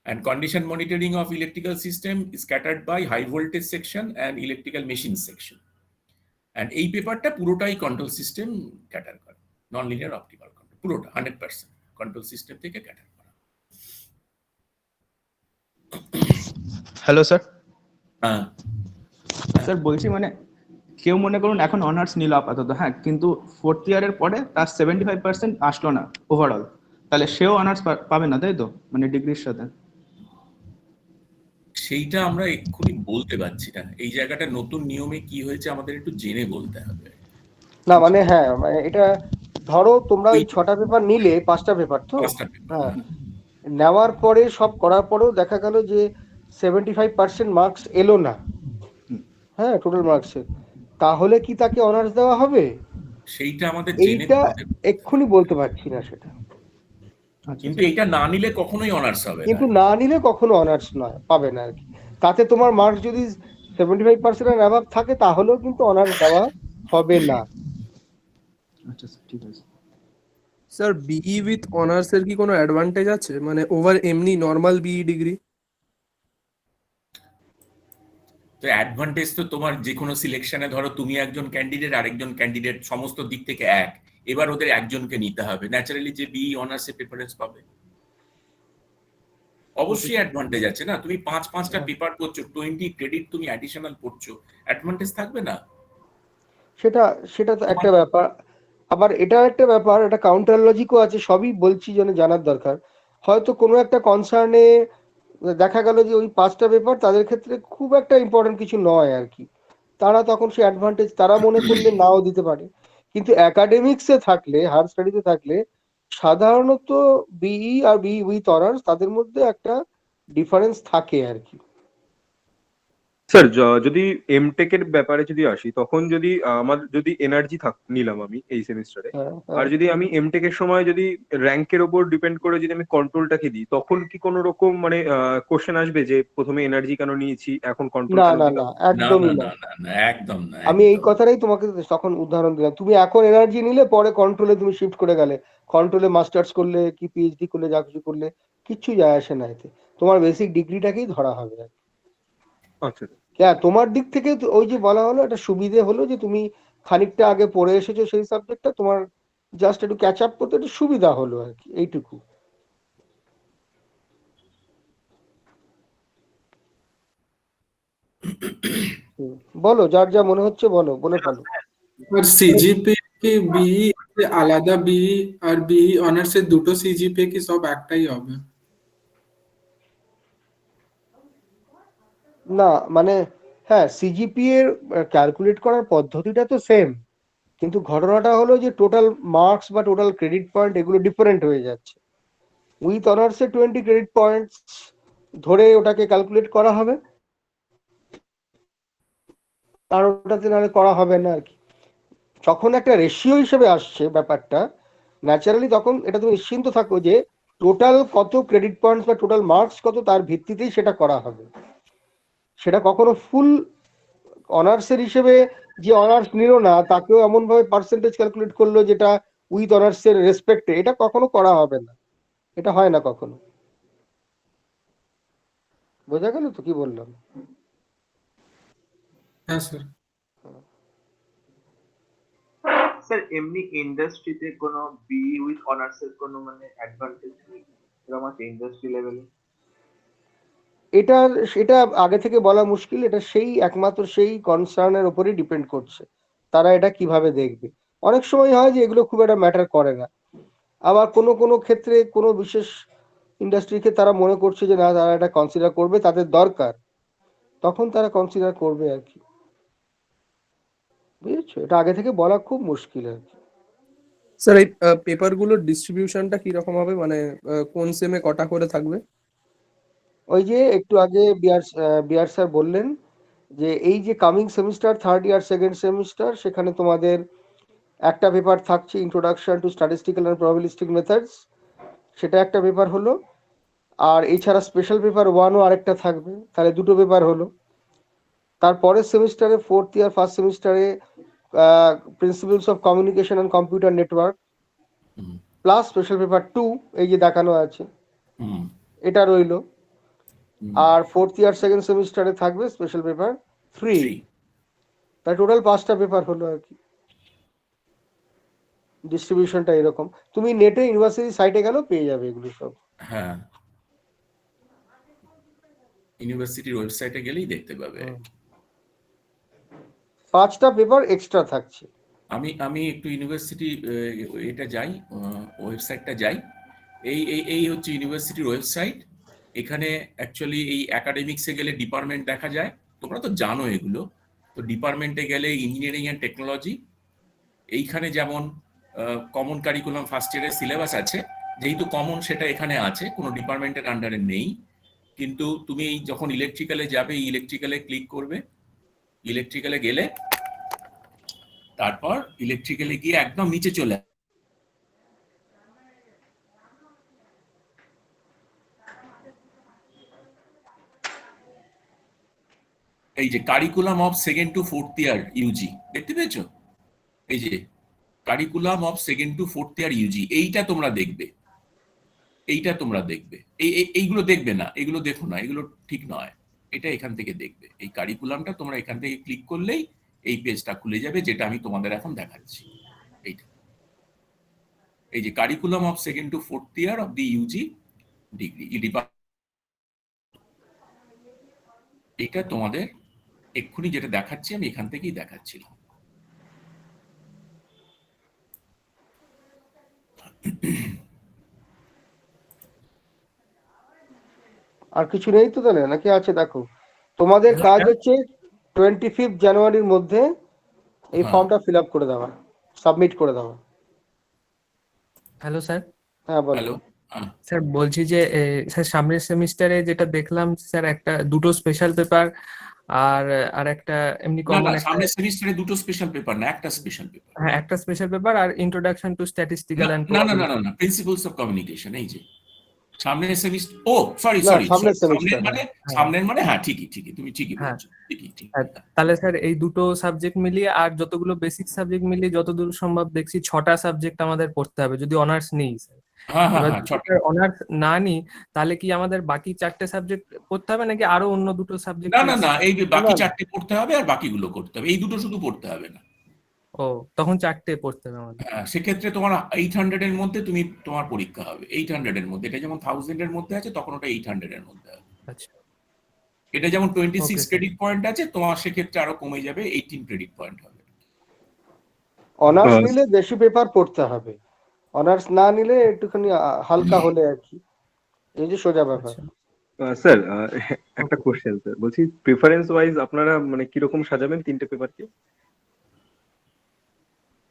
and condition monitoring of electrical system is scattered by high voltage section and electrical machine section. And এই পেপারটা পুরোটাই কন্ট্রোল সিস্টেম ক্যাটার করে, নন লিনিয়ার অপটিক্যাল কন্ট্রোল, পুরোটা 100% কন্ট্রোল সিস্টেম থেকে ক্যাটার করা। Hello sir. হ্যাঁ, স্যার বলছি মানে কেউ মনে করুন এখন অনার্স নিল আপাতত, হ্যাঁ, কিন্তু ফোর্থ ইয়ারের পরে তার 75% আসলো না ওভারঅল, তাহলে সেও অনার্স পাবে না, তাই তো? মানে ডিগ্রির সাথে। সেইটা আমরা এক্ষুনি বলতে পারছি না। এই জায়গাটা নতুন নিয়মে কি হয়েছে আমাদের একটু জেনে বলতে হবে। না মানে হ্যাঁ, মানে এটা ধরো তোমরা ওই 6টা পেপার নিলে, 5টা পেপার তো, পাঁচটা পেপার, হ্যাঁ, নেওয়ার পরে সব করার পরেও দেখা গেল যে 75% মার্কস এলো না, হ্যাঁ, টোটাল মার্কসে, তাহলে কি তাকে অনার্স দেওয়া হবে? সেইটা আমাদের জেনে এইটা বলতে হবে। এক্ষুনি বলতে পারছি না সেটা, আচ্ছা কিন্তু এইটা না নিলে কখনোই অনার্স হবে না। কিন্তু না নিলে কখনো অনার্স নয়, পাবে না আর কি। তাতে তোমার মার্কস যদি 75% এর অ্যাবাভ থাকে তাহলেও কিন্তু অনার্স দেওয়া হবে না। আচ্ছা স্যার, ঠিক আছে। স্যার বিই উইথ অনার্স এর কি কোনো অ্যাডভান্টেজ আছে মানে ওভার এমনি নর্মাল বিই ডিগ্রি? তো অ্যাডভান্টেজ তো তোমার যে কোনো সিলেকশনে, ধরো তুমি একজন ক্যান্ডিডেট, আরেকজন ক্যান্ডিডেট সমস্ত দিক থেকে এক, এবার ওদের একজনকে নিতে হবে, ন্যাচারালি যে বিই অনার্সে প্রেফারেন্স পাবে। অবশ্যই অ্যাডভান্টেজ আছে না, তুমি 5-5টা পেপার পড়ছো, 20 ক্রেডিট তুমি অ্যাডিশনাল পড়ছো, অ্যাডভান্টেজ থাকবে না? সেটা সেটা তো একটা ব্যাপার, আবার এটা একটা ব্যাপার, এটা কাউন্টার লজিকও আছে, সবই বলছি যেন জানার দরকার। হয়তো কোনো একটা কনসার্নে দেখা গেল যে ওই 5টা পেপার তাদের ক্ষেত্রে খুব একটা ইম্পর্টেন্ট কিছু নয় আর কি, তারা তখন সে অ্যাডভান্টেজ তারা মনে করলে নাও দিতে পারে। কিন্তু একাডেমিক্সে থাকলে, হায়ার স্টাডিতে থাকলে সাধারণত বিই আর বিই উইথ অনার্স তাদের মধ্যে একটা ডিফারেন্স থাকে আর কি। স্যার যদি এমটেক এর ব্যাপারে যদি আসি, তখন যদি আমার যদি এনার্জি নিলাম আমি এই সেমিস্টারে, হ্যাঁ, আর হ্যাঁ। যদি আমি এমটেক এর সময় যদি র্যাঙ্কের ওপর ডিপেন্ড করে যদি আমি কন্ট্রোলটাকে দিই, তখন কি কোনো রকম মানে কোশ্চেন আসবে যে প্রথমে এনার্জি কেন নিয়েছি, এখন কন্ট্রোল না কেন না দিলাম? না, না না একদমই না না। না না, একদম না। আমি এই একদম। কথাটাই তোমাকে তখন উদাহরণ দিলাম, তুমি এখন এনার্জি নিলে পরে কন্ট্রোলে তুমি শিফট করে গেলে, কন্ট্রোলে মাস্টার্স করলে কি পিএইচডি করলে যা কিছু করলে কিচ্ছু যায় আসে না, এতে তোমার বেসিক ডিগ্রিটাকেই ধরা হবে আর কি। আচ্ছা হ্যাঁ, তোমার দিক থেকে তো ওই যে বলা হলো একটা সুবিধে হলো যে তুমি খানিকটা আগে পড়ে এসেছো সেই সাবজেক্টটা, তোমার জাস্ট একটু ক্যাচ আপ করতে একটু সুবিধা হলো আর কি, এইটুকু। বলো, যার যা মনে হচ্ছে বলো, বলে ফেলো। আর সিজিপি কি বিই আলাদা, বিই আর বিই অনার্স এর দুটো সিজিপি কি সব একটাই হবে? না মানে হ্যাঁ, সিজিপি এর ক্যালকুলেট করার পদ্ধতিটা তো সেম, কিন্তু ঘটনাটা হলো যে টোটাল মার্কস বা টোটাল ক্রেডিট পয়েন্ট এগুলো ডিফারেন্ট হয়ে যাচ্ছে। উইথ অনার্সে 20 ক্রেডিট পয়েন্টস ধরে ওটাকে ক্যালকুলেট করা হবে, আর ওটাতে নাহলে করা হবে না আর কি। যখন একটা রেশিও হিসেবে আসছে ব্যাপারটা, ন্যাচারালি তখন এটা তুমি নিশ্চিন্ত থাকো যে টোটাল কত ক্রেডিট পয়েন্টস বা টোটাল মার্কস কত তার ভিত্তিতেই সেটা করা হবে। সেটা কখনো ফুল অনার্সের হিসেবে যে অনার্স নিল না তাকেও এমন ভাবে পার্সেন্টেজ ক্যালকুলেট করলো যেটা উইথ অনার্সের রেসপেক্টে, এটা কখনো করা হবে না, এটা হয় না কখনো। বোঝা গেল তো কি বললাম? হ্যাঁ স্যার। স্যার এমনি ইন্ডাস্ট্রিতে কোনো বিই উইথ অনার্স এর কোনো মানে অ্যাডভান্টেজ নেই এরকম আছে ইন্ডাস্ট্রি লেভেলে? এটা সেটা আগে থেকে বলা মুশকিল, এটা সেই একমাত্র সেই কনসার্নের উপরই ডিপেন্ড করছে তারা এটা কিভাবে দেখবে। অনেক সময় হয় যে এগুলো খুব একটা ম্যাটার করে না, আবার কোনো কোনো ক্ষেত্রে কোনো বিশেষ ইন্ডাস্ট্রিকে তারা মনে করছে যে না তারা এটা কনসিডার করবে, তাদের দরকার, তখন তারা কনসিডার করবে আর কি। বুঝেছো, এটা আগে থেকে বলা খুব মুশকিল আর কি। স্যার এই পেপারগুলোর ডিস্ট্রিবিউশনটা কি রকম হবে মানে কোন সেমে কটা করে থাকবে? ওই যে একটু আগে বিআর স্যার বললেন যে এই যে coming semester, third year second semester, সেখানে তোমাদের একটা পেপার থাকছে introduction to statistical and probabilistic methods, সেটা একটা পেপার হলো। আর এছাড়া স্পেশাল পেপার 1ও আরেকটা থাকবে, তাহলে দুটো পেপার হলো। তারপরের সেমিস্টারে, ফোর্থ ইয়ার ফার্স্ট সেমিস্টারে principles of communication and computer network hmm, plus special paper 2, এই যে দেখানো আছে, হুম, এটা রইলো। হুম, আর ফোর্থ ইয়ার সেকেন্ড সেমিস্টারে থাকবে স্পেশাল পেপার 3। 3। তাই টোটাল 5টা পেপার হলো আর কি। ডিস্ট্রিবিউশনটা এরকম, তুমি নেটে ইউনিভার্সিটি সাইটে গেলেও পেয়ে যাবে এগুলো সব। হ্যাঁ, ইউনিভার্সিটির ওয়েবসাইটে গেলেই দেখতে পাবে। 5টা পেপার এক্সট্রা থাকছে। আমি আমি একটু ইউনিভার্সিটি এটা যাই, ওয়েবসাইটটা যাই। এই হচ্ছে ইউনিভার্সিটির ওয়েবসাইট। এখানে অ্যাকচুয়ালি এই একাডেমিক্সে গেলে ডিপার্টমেন্ট দেখা যায়, তোমরা তো জানো এগুলো। তো ডিপার্টমেন্টে গেলে ইঞ্জিনিয়ারিং অ্যান্ড টেকনোলজি, এইখানে যেমন কমন কারিকুলাম ফার্স্ট ইয়ারের সিলেবাস আছে, যেহেতু কমন সেটা এখানে আছে, কোনো ডিপার্টমেন্টের আন্ডারে নেই। কিন্তু তুমি এই যখন ইলেকট্রিক্যালে যাবে, ইলেকট্রিক্যালে ক্লিক করবে, ইলেকট্রিক্যালে গেলে তারপর ইলেকট্রিক্যালে গিয়ে একদম নিচে চলে এই যে curriculum of second to fourth year UG, দেখতে পেয়েছো? এই যে curriculum of second to fourth year UG, এইটা তোমরা দেখবে, এইটা তোমরা দেখবে। এইগুলো দেখবে না, এগুলো দেখো না, এগুলো ঠিক নয়। এটা এখান থেকে দেখবে, এই কারিকুলামটা তোমরা এখান থেকে ক্লিক করলেই এই পেজটা খুলে যাবে, যেটা আমি তোমাদের এখন দেখাচ্ছি। এইটা, এই যে curriculum of second to fourth year of the UG degree, এটা তোমাদের এক্ষুনি যেটা দেখাচ্ছি আমি এখান থেকেই দেখাচ্ছিলাম। আর কিছু নেই তো তাহলে, নাকি আছে? দেখো, তোমাদের কাজ হচ্ছে 25 জানুয়ারির মধ্যে এই হ্যাঁ। ফর্মটা ফিল আপ করে দেওয়া, সাবমিট করে দেওয়া। Hello sir. হ্যাঁ বলো। হ্যালো। স্যার বলছি যে স্যার সামনের সেমিস্টারে যেটা দেখলাম স্যার, দুটো স্পেশাল পেপার আর একটা এমনি না কমন, না, সামনের সেমিস্টারে দুটো স্পেশাল পেপার না, একটা স্পেশাল পেপার। হ্যাঁ একটা স্পেশাল পেপার আর ইন্ট্রোডাকশন টু স্ট্যাটিস্টিক্যাল অ্যান্ড না না না না না, প্রিন্সিপালস অফ কমিউনিকেশন। এই যে সামনের সেমিস্টার, ও সরি না, সরি, সামনের semester, সামনের মানে হ্যাঁ, ঠিকই তুমি ঠিকই হ্যাঁ। বলছো, ঠিকই। তাহলে স্যার এই দুটো সাবজেক্ট মিলিয়ে আর যতগুলো বেসিক সাবজেক্ট মিলিয়ে যতদূর সম্ভব দেখছি 6টা সাবজেক্ট আমাদের পড়তে হবে যদি অনার্স নিই স্যার। হ্যাঁ হ্যাঁ এবার হ্যাঁ, যদি অনার্স না নিই তাহলে কি আমাদের বাকি 4টে সাবজেক্ট পড়তে হবে নাকি আরো অন্য দুটো সাবজেক্ট? না না না, এই যে বাকি না, না। 4টে পড়তে হবে আর বাকিগুলো করতে হবে, এই দুটো শুধু পড়তে হবে না। ও, তখন 4টে পড়তে হবে আমাদের। সেক্ষেত্রে তোমার 800 এর মধ্যে তোমার পরীক্ষা হবে, 800 এর মধ্যে। এটা যেমন 1000 এর মধ্যে আছে, তখন ওটা 800 এর মধ্যে হবে। আচ্ছা, এটা যেমন 26 Okay, sir. ক্রেডিট পয়েন্ট আছে, তোমার সেক্ষেত্রে আরো কমে যাবে, 18 ক্রেডিট পয়েন্ট হবে। অনার্স আহ, নিলে বেশি পেপার পড়তে হবে, অনার্স না নিলে একটুখানি হালকা হলে আর কি, এই যে সোজা ব্যাপার। আচ্ছা। স্যার একটা কোশ্চেন স্যার, বলছি প্রেফারেন্স ওয়াইজ আপনারা মানে কিরকম সাজাবেন তিনটে পেপারকে?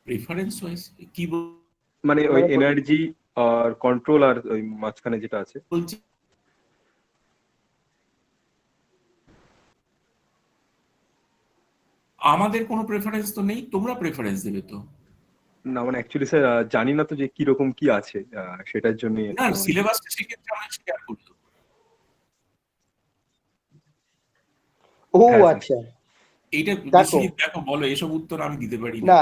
প্রেফারেন্স ওয়াইজ কি মানে ওই মানে এনার্জি আর কন্ট্রোল আর ওই মাঝখানে যেটা আছে। বলছি? আমাদের কোনো প্রেফারেন্স তো নেই, তোমরা প্রেফারেন্স দেবে তো। না মানে অ্যাকচুয়ালি স্যার জানি না তো যে কিরকম কি আছে, সেটার জন্য না, সিলেবাসটা সেক্ষেত্রে আমরা শেয়ার করে দেবো। ও হ্যাঁ, স্যার। আচ্ছা, এইটা দেখো। বিশ্বজিৎ দেখো, বলো, এসব উত্তর আমি দিতে পারি না। না,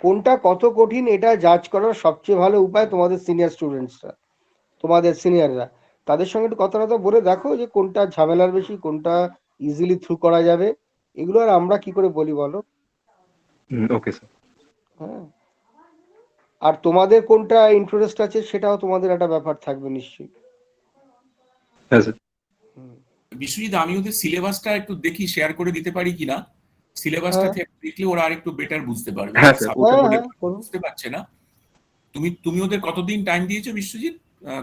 কোনটা কত কঠিন এটা জাজ করার সবচেয়ে ভালো উপায় তোমাদের সিনিয়র স্টুডেন্টসরা, তোমাদের সিনিয়ররা, তাদের সঙ্গে একটু কথা বলে দেখো যে কোনটা ঝামেলার বেশি, কোনটা ইজিলি থ্রু করা যাবে। এগুলো আর আমরা কি করে বলি বলো? Okay sir. হ্যাঁ, আর তোমাদের কোনটা ইন্টারেস্ট আছে সেটাও তোমাদের একটা ব্যাপার থাকবে নিশ্চয়ই। হ্যাঁ স্যার। বিশ্বজিৎ, আমি ওদের সিলেবাসটা একটু দেখি, শেয়ার করে দিতে পারি কিনা। সিলেবাসটা হ্যাঁ। দেখলে ওরা আর একটু বেটার বুঝতে পারবে। হ্যাঁ, স্যার, Suppose হ্যাঁ, ওদের হ্যাঁ, করুন। বুঝতে পারছে না। তুমি ওদের কতদিন টাইম দিয়েছো বিশ্বজিৎ?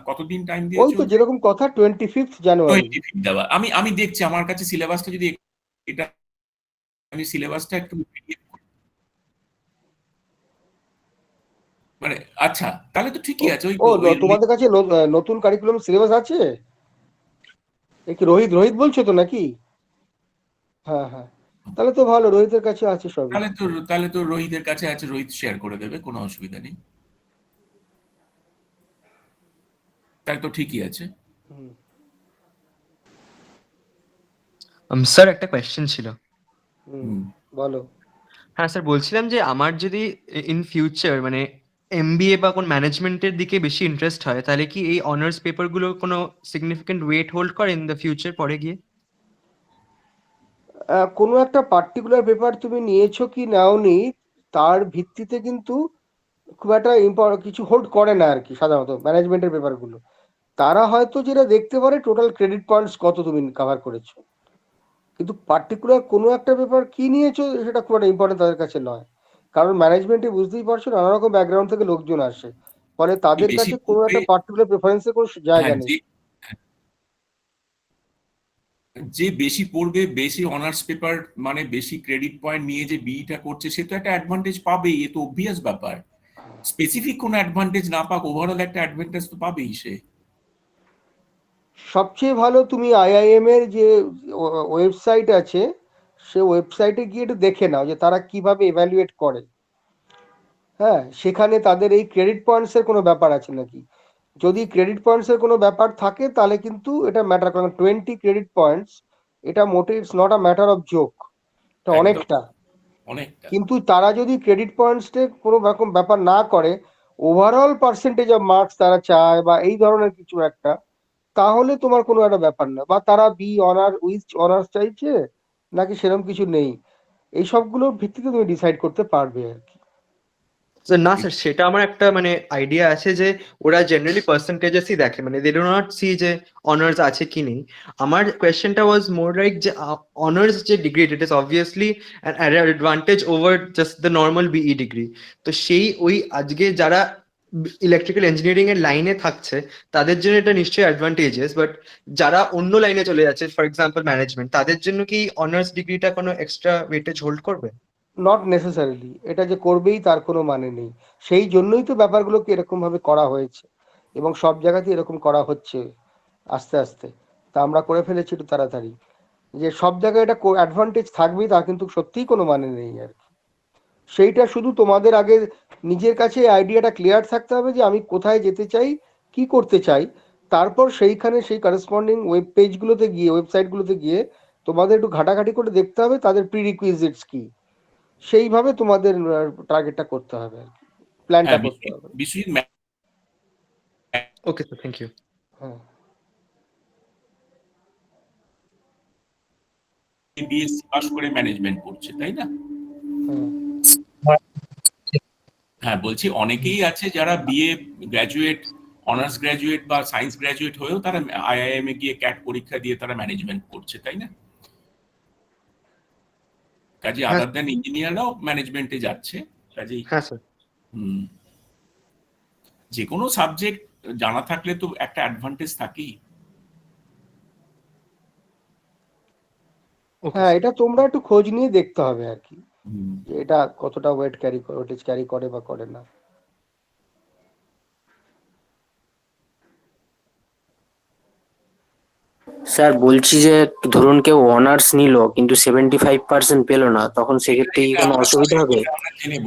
কতদিন টাইম ওই দিয়েছো? তো যেরকম কথা 25 জানুয়ারি। 25 দেওয়া। আমি দেখছি আমার কাছে সিলেবাসটা, যদি এটা আমি সিলেবাসটা একটু মানে, আচ্ছা তাহলে তো ঠিকই আছে। ও, তোমাদের কাছে নতুন কারিকুলাম সিলেবাস আছে? এ কি রোহিত বলছো তো নাকি? হ্যাঁ হ্যাঁ, তাহলে তো ভালো, রোহিতের কাছে আছে সবই। তাহলে তো রোহিতের কাছে আছে, রোহিত শেয়ার করে দেবে, কোনো অসুবিধা নেই। তাহলে তো ঠিকই আছে। হুম, স্যার একটা কোয়েশ্চেন ছিল। হুম, বলো। হ্যাঁ স্যার, বলছিলাম যে আমার যদি ইন ফিউচার মানে এমবিএ বা কোন ম্যানেজমেন্টের দিকে বেশি ইন্টারেস্ট হয়, তাহলে কি এই অনার্স পেপারগুলো কোনো সিগনিফিকেন্ট ওয়েট হোল্ড করে ইন দ্য ফিউচার পরে গিয়ে? কোনো একটা পার্টিকুলার পেপার তুমি নিয়েছো কি নাওনি তার ভিত্তিতে কিন্তু খুব একটা কিছু হোল্ড করে না আর কি। সাধারণত ম্যানেজমেন্টের পেপারগুলো তারা হয়তো যেটা দেখতে পারে টোটাল ক্রেডিট পয়েন্টস কত তুমি কভার করেছো, কিন্তু পার্টিকুলার কোনো একটা পেপার কি নিয়েছো সেটা খুব একটা ইম্পর্টেন্ট তাদের কাছে নয়। কারণ ম্যানেজমেন্টে বুঝতেই পারছো নানা রকম ব্যাকগ্রাউন্ড থেকে লোকজন আসে, ফলে তাদের বেশি কাছে কোনো পড়বে, একটা পার্টিকুলার প্রেফারেন্সের কোনো জায়গা হ্যাঁ, নেই। যে বেশি পড়বে, বেশি অনার্স পেপার মানে বেশি ক্রেডিট পয়েন্ট নিয়ে যে বিইটা করছে, সে তো একটা অ্যাডভান্টেজ পাবেই, এ তো অবভিয়াস ব্যাপার। স্পেসিফিক কোনো অ্যাডভান্টেজ না পাক, ওভারঅল একটা অ্যাডভান্টেজ তো পাবেই সে। সবচেয়ে ভালো তুমি আইআইএম এর যে ওয়েবসাইট আছে সে ওয়েবসাইটে গিয়ে একটু দেখে নাও যে তারা কিভাবে এভ্যালুয়েট করে। হ্যাঁ, সেখানে তাদের এই ক্রেডিট পয়েন্টস এর কোনো ব্যাপার আছে নাকি। যদি ক্রেডিট পয়েন্টস এর কোনো ব্যাপার থাকে তাহলে কিন্তু এটা ম্যাটার করে। 20 ক্রেডিট পয়েন্টস এটা মোটে it's not a matter of joke, এটা একদম, অনেকটা। অনেকটা। কিন্তু তারা যদি ক্রেডিট পয়েন্টসে কোনো রকম ব্যাপার না করে, ওভারঅল পার্সেন্টেজ অফ মার্কস তারা চায় বা এই ধরনের কিছু একটা, তাহলে তোমার কোনো একটা ব্যাপার না। বা তারা বি অনার উইথ অনার্স চাইছে নাকি সেরকম কিছু নেই, এই সবগুলোর ভিত্তিতে তুমি ডিসাইড করতে পারবে আর কি। স্যার না স্যার, সেটা আমার একটা মানে আইডিয়া আছে যে ওরা জেনারেলি পার্সেন্টেজেসই দেখে, মানে দে ডু নট সি যে অনার্স আছে কি নেই। আমার কোয়েশ্চেনটা ওয়াজ মোর লাইক যে অনার্স যে degree, it is obviously an advantage over just the normal BE degree. তো সেই ওই আজকে যারা ইলেকট্রিক্যাল ইঞ্জিনিয়ারিং এর লাইনে থাকছে তাদের জন্য এটা নিশ্চয়ই অ্যাডভান্টেজেস, বাট যারা অন্য লাইনে চলে যাচ্ছে ফর এক্সাম্পল ম্যানেজমেন্ট, তাদের জন্য কি অনার্স ডিগ্রিটা কোনো এক্সট্রা ওয়েটেজ হোল্ড করবে? নট নেসেসারিলি, এটা যে করবেই তার কোনো মানে নেই। সেই জন্যই তো ব্যাপারগুলোকে এরকম ভাবে করা হয়েছে এবং সব জায়গাতেই এরকম করা হচ্ছে আস্তে আস্তে। তা আমরা করে ফেলেছি একটু তাড়াতাড়ি, যে সব জায়গায় এটা অ্যাডভান্টেজ থাকবেই তা কিন্তু সত্যিই কোনো মানে নেই আর কি। সেইটা শুধু তোমাদের আগে নিজের কাছে আইডিয়াটা ক্লিয়ার থাকতে হবে যে আমি কোথায় যেতে চাই, কি করতে চাই। তারপর সেইখানে সেই করেসপন্ডিং ওয়েব পেজগুলোতে গিয়ে, ওয়েবসাইটগুলোতে গিয়ে তোমাদের একটু ঘাটাঘাটি করে দেখতে হবে তাদের প্রিরিকুইজিটস কি, সেইভাবে তোমাদের টার্গেটটা করতে হবে আর কি, প্ল্যানটা হ্যাঁ, করতে হবে। Biswajit okay sir, thank you. হ্যাঁ, বিএসসি পাস করে ম্যানেজমেন্ট পড়ছে, তাই না? হ্যাঁ, হ্যাঁ, বলছি অনেকেই আছে যারা বিএ গ্র্যাজুয়েট, অনার্স গ্র্যাজুয়েট বা সায়েন্স গ্র্যাজুয়েট হয়েও তারা আইআইএম এ গিয়ে ক্যাট পরীক্ষা দিয়ে তারা ম্যানেজমেন্ট করছে, তাই না? কাজে হ্যাঁ আদার দ্যান ইঞ্জিনিয়াররাও ম্যানেজমেন্টে যাচ্ছে। কাজেই হ্যাঁ স্যার। যে কোনো সাবজেক্ট জানা থাকলে তো একটা অ্যাডভান্টেজ থাকেই। ওকে হ্যাঁ, স্যার। এটা তোমরা একটু খোঁজ নিয়ে দেখতে হবে আর কি, হুম। যে এটা কতটা ওয়েটেজ ক্যারি করে বা করে না। স্যার বলছি যে ধরুন কেউ অনার্স নিল কিন্তু 75% পেলো না, তখন সেক্ষেত্রে কি এটা কোনো আমরা অসুবিধা হবে? আমরা জেনে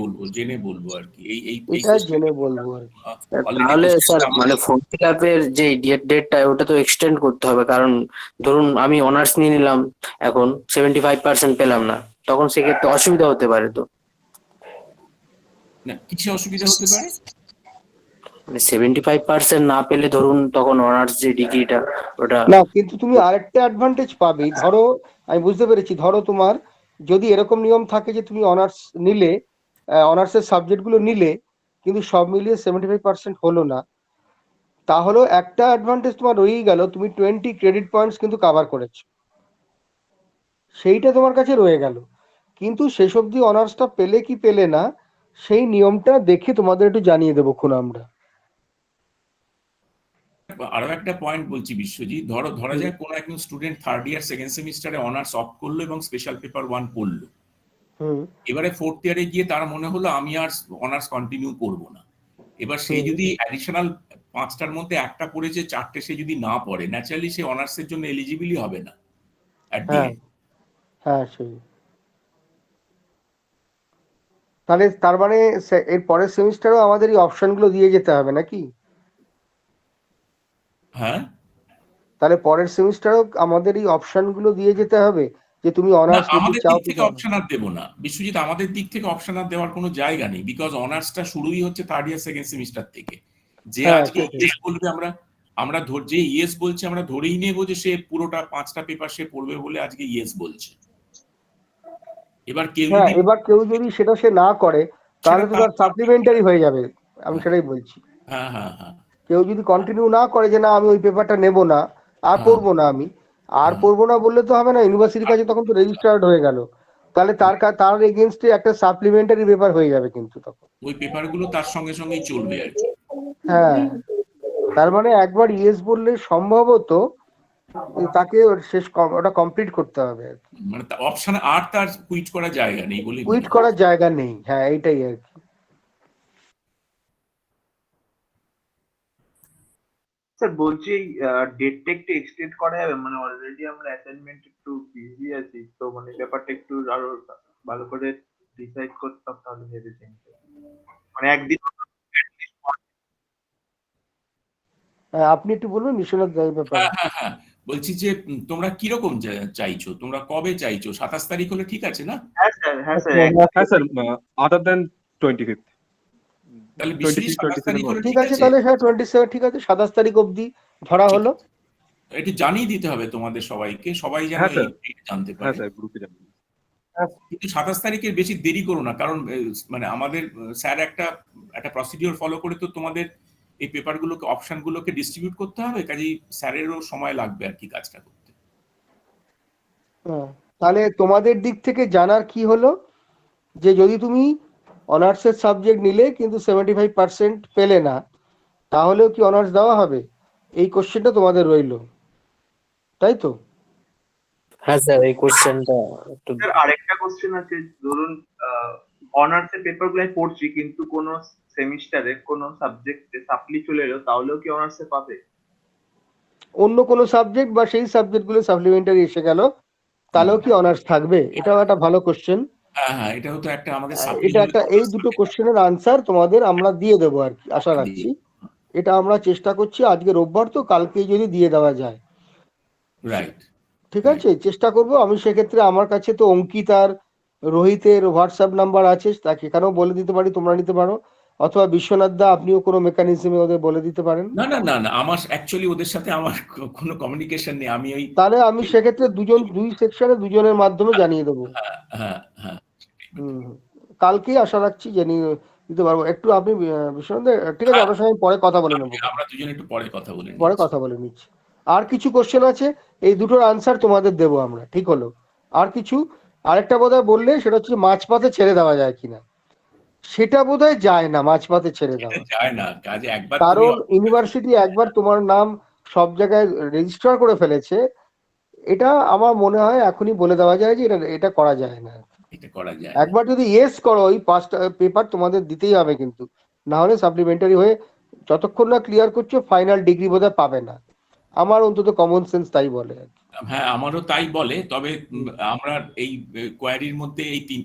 বলবো আর কি। এই এটা জেনে বলবো আর কি। অলরেডি তাহলে স্যার কোশ্চেনটা মানে ফর্ম ফিল আপের যে ডেটটা ওটা তো এক্সটেন্ড করতে হবে, কারণ ধরুন আমি অনার্স নিয়ে নিলাম, এখন 75% পেলাম না, তখন সেক্ষেত্রে অসুবিধা হতে পারে তো? না, কিছু অসুবিধা হতে পারে। মানে 75% না পেলে ধরুন তখন অনার্স যে ডিগ্রিটা ওটা। না, কিন্তু তুমি আরেকটা অ্যাডভান্টেজ পাবে। ধরো, আমি বুঝতে পেরেছি, ধরো তোমার যদি এরকম নিয়ম থাকে যে তুমি অনার্স নিলে, অনার্সের সাবজেক্টগুলো নিলে কিন্তু সব মিলিয়ে 75% হলো না, তাহলেও একটা অ্যাডভান্টেজ তোমার রয়েই গেল, তুমি 20 ক্রেডিট পয়েন্টস কিন্তু কাভার করেছো, সেইটা তোমার কাছে রয়ে গেল। কিন্তু শেষ অবধি অনার্সটা পেলে কি পেলে না সেই নিয়মটা দেখে তোমাদের একটু জানিয়ে দেবো খুন আমরা। আরো একটা পয়েন্ট বলছি বিশ্বজিৎ, ধরা যায় কোনো একজন স্টুডেন্ট থার্ড ইয়ার সেকেন্ড সেমিস্টারে অনার্স অফ করলো এবং স্পেশাল পেপার 1 পড়লো। এবারে ফোর্থ ইয়ারে গিয়ে তার মনে হলো আমি আর অনার্স কন্টিনিউ করব না। এবার সে যদি অ্যাডিশনাল 5টার মধ্যে একটা পড়েছে, 4টে সে যদি না পড়ে, ন্যাচারালি সে অনার্সের জন্য এলিজিবলই হবে না। হ্যাঁ, হ্যাঁ, সেই তাহলে তার মানে এর পরের সেমিস্টারও আমাদের এই অপশনগুলো দিয়ে যেতে হবে নাকি? হ্যাঁ, তাহলে পরের সেমিস্টারও আমাদের এই অপশনগুলো দিয়ে যেতে হবে যে তুমি না অনার্স নিতে আমাদের চাও দিক কি থেকে চাও না? অপশন আর দেবো না বিশ্বজিৎ, আমাদের দিক থেকে অপশন আর দেওয়ার কোনো জায়গা নেই, বিকজ অনার্সটা শুরুই হচ্ছে থার্ড ইয়ার সেকেন্ড সেমিস্টার থেকে। যে হ্যাঁ আজকে সেটাই। ইয়েস বলবে, আমরা যে ইয়েস বলছে আমরা ধরেই নেবো যে সে পুরোটা 5টা পেপার সে পড়বে বলে আজকে ইয়েস বলছে। এবার কেউ হ্যাঁ, যদি এবার কেউ যদি সেটা সে না করে তাহলে তো তার তার সাপ্লিমেন্টারি হয়ে যাবে, আমি হ্যাঁ সেটাই বলছি। হ্যাঁ হ্যাঁ হ্যাঁ কেউ যদি কন্টিনিউ না করে যে না আমি ওই পেপারটা নেব না, আর হ্যাঁ, পড়বো না আমি, আর হ্যাঁ, পড়বো না বললে তো হবে না, ইউনিভার্সিটির কাছে তখন তো রেজিস্টার্ড হয়ে গেল, তাহলে তার এগেনস্টে একটা সাপ্লিমেন্টারি পেপার হয়ে যাবে কিন্তু তখন। ওই পেপারগুলো তার সঙ্গে সঙ্গেই চলবে আর কি। হ্যাঁ, তার মানে একবার ইয়েস বললে সম্ভবত তাকে ওটা কমপ্লিট করতে হবে আর কি, মানে অপশন আর তার কুইট করার জায়গা নেই বলেই কুইট মনে হয়। করার জায়গা নেই। হ্যাঁ এইটাই আর কি। স্যার বলছি ডেটটা একটু এক্সটেন্ড করা যাবে, মানে অলরেডি আমরা অ্যাসাইনমেন্ট একটু বিজি আছি, তো মানে ব্যাপারটা একটু আরো ভালো করে ডিসাইড করতাম তাহলে ভেবেছি, মানে একদিন হ্যাঁ, আপনি একটু বলবেন বিশ্বনাথ দায়ের ব্যাপারে। হ্যাঁ হ্যাঁ হ্যাঁ, বলছি যে তোমরা কিরকম চাইছো, তোমরা কবে চাইছো? 27 তারিখ হলে ঠিক আছে না? হ্যাঁ স্যার, হ্যাঁ স্যার, হ্যাঁ স্যার, আদার দেন 25th, তাহলে বিশ্বজিৎ 26, 27 তারিখ 27 হলে ঠিক ঠিক আছে, আছে। তাহলে হ্যাঁ 27 ঠিক আছে, 27 তারিখ অবধি ধরা ঠিক হলো। আছে, একটু জানিয়ে দিতে হবে তোমাদের সবাইকে, সবাই যেন হ্যাঁ স্যার, এইটা জানতে হ্যাঁ পারে। স্যার গ্রুপে জানান। কিন্তু 27 তারিখের বেশি দেরি করো না, কারণ মানে আমাদের স্যার একটা প্রসিডিওর ফলো করে তো তোমাদের এই পেপারগুলোকে অপশনগুলোকে ডিস্ট্রিবিউট করতে হবে, কাজেই স্যারেরও সময় লাগবে আর কি কাজটা করতে। হ্যাঁ, তাহলে তোমাদের দিক থেকে জানার কি হলো যে যদি তুমি অনার্সের সাবজেক্ট নিলে কিন্তু 75% পেলে না, তাহলেও কি অনার্স দেওয়া হবে? এই কোশ্চেনটা তোমাদের রইলো, তাই তো? হ্যাঁ স্যার, এই কোশ্চেনটা একটু স্যার আরেকটা কোশ্চেন আছে, ধরুন অনার্স এর পেপার গুলো পড়ছি কিন্তু কোন সেমিস্টারে কোন সাবজেক্টে সাপ্লি চলে এলো, তাহলেও কি অনার্সে পাবে? অন্য কোনো সাবজেক্ট বা সেই সাবজেক্টগুলো সাপ্লিমেন্টারি এসে গেল, তাহলেও কি অনার্স থাকবে? এটাও একটা ভালো কোশ্চেন। হ্যাঁ হ্যাঁ, এটাও তো একটা আমাদের এটা একটা, এই দুটো কোশ্চেনের আনসার তোমাদের আমরা দিয়ে দেবো আর কি, আশা রাখছি। এটা আমরা চেষ্টা করছি, আজকে রোববার তো কালকেই যদি দিয়ে দেওয়া যায়। রাইট। ঠিক আছে, চেষ্টা করব আমি। সেক্ষেত্রে আমার কাছে তো অঙ্কিত আর রোহিতের হোয়াটসঅ্যাপ নাম্বার আছে, তাকে এখানেও বলে দিতে পারি, তোমরা নিতে পারো, অথবা বিশ্বনাথ দা আপনিও কোনো মেকানিজমে ওদের বলে দিতে পারেন। না না না না, আমার অ্যাকচুয়ালি ওদের সাথে আমার কোনো কমিউনিকেশন নেই, আমি ওই তাহলে আমি সেক্ষেত্রে দুই সেকশনে দুজনের মাধ্যমে জানিয়ে দেবো। হ্যাঁ হ্যাঁ হ্যাঁ, হুম, কালকেই আশা রাখছি জানিয়ে দিতে পারবো। একটু আপনি বিশ্বনাথ দা, ঠিক আছে, আপনার সঙ্গে পরে কথা বলে নেবো, আমরা দুজনে একটু পরে কথা বলে পরে নিচ্ছি। কথা বলে নিচ্ছি। আর কিছু কোশ্চেন আছে, এই দুটোর আনসার তোমাদের দেবো আমরা, ঠিক হলো? আর কিছু, আরেকটা বোধহয় বললে, সেটা হচ্ছে মাঝপথে ছেড়ে দেওয়া যায় কিনা। সেটা বোধহয় যায় না মাঝপথে ছেড়ে এটা দেওয়া, যায় না, কাজে একবার তুমি কারণ ইউনিভার্সিটি একবার তোমার নাম সব জায়গায় রেজিস্টার করে ফেলেছে। এটা আমার মনে হয় এখনই বলে দেওয়া যায় যে এটা করা যায় না। এটা করা যায় না। একবার যদি ইয়েস করো, ওই 5টা পেপার তোমাদের দিতেই হবে কিন্তু, না হলে সাপ্লিমেন্টারি হয়ে যতক্ষণ না ক্লিয়ার করছো ফাইনাল ডিগ্রি বোধহয় পাবে না। আমার অন্তত কমন সেন্স তাই বলে আর কি। হ্যাঁ, আমারও তাই বলে, তবে আমরা এই কোয়ারির মধ্যে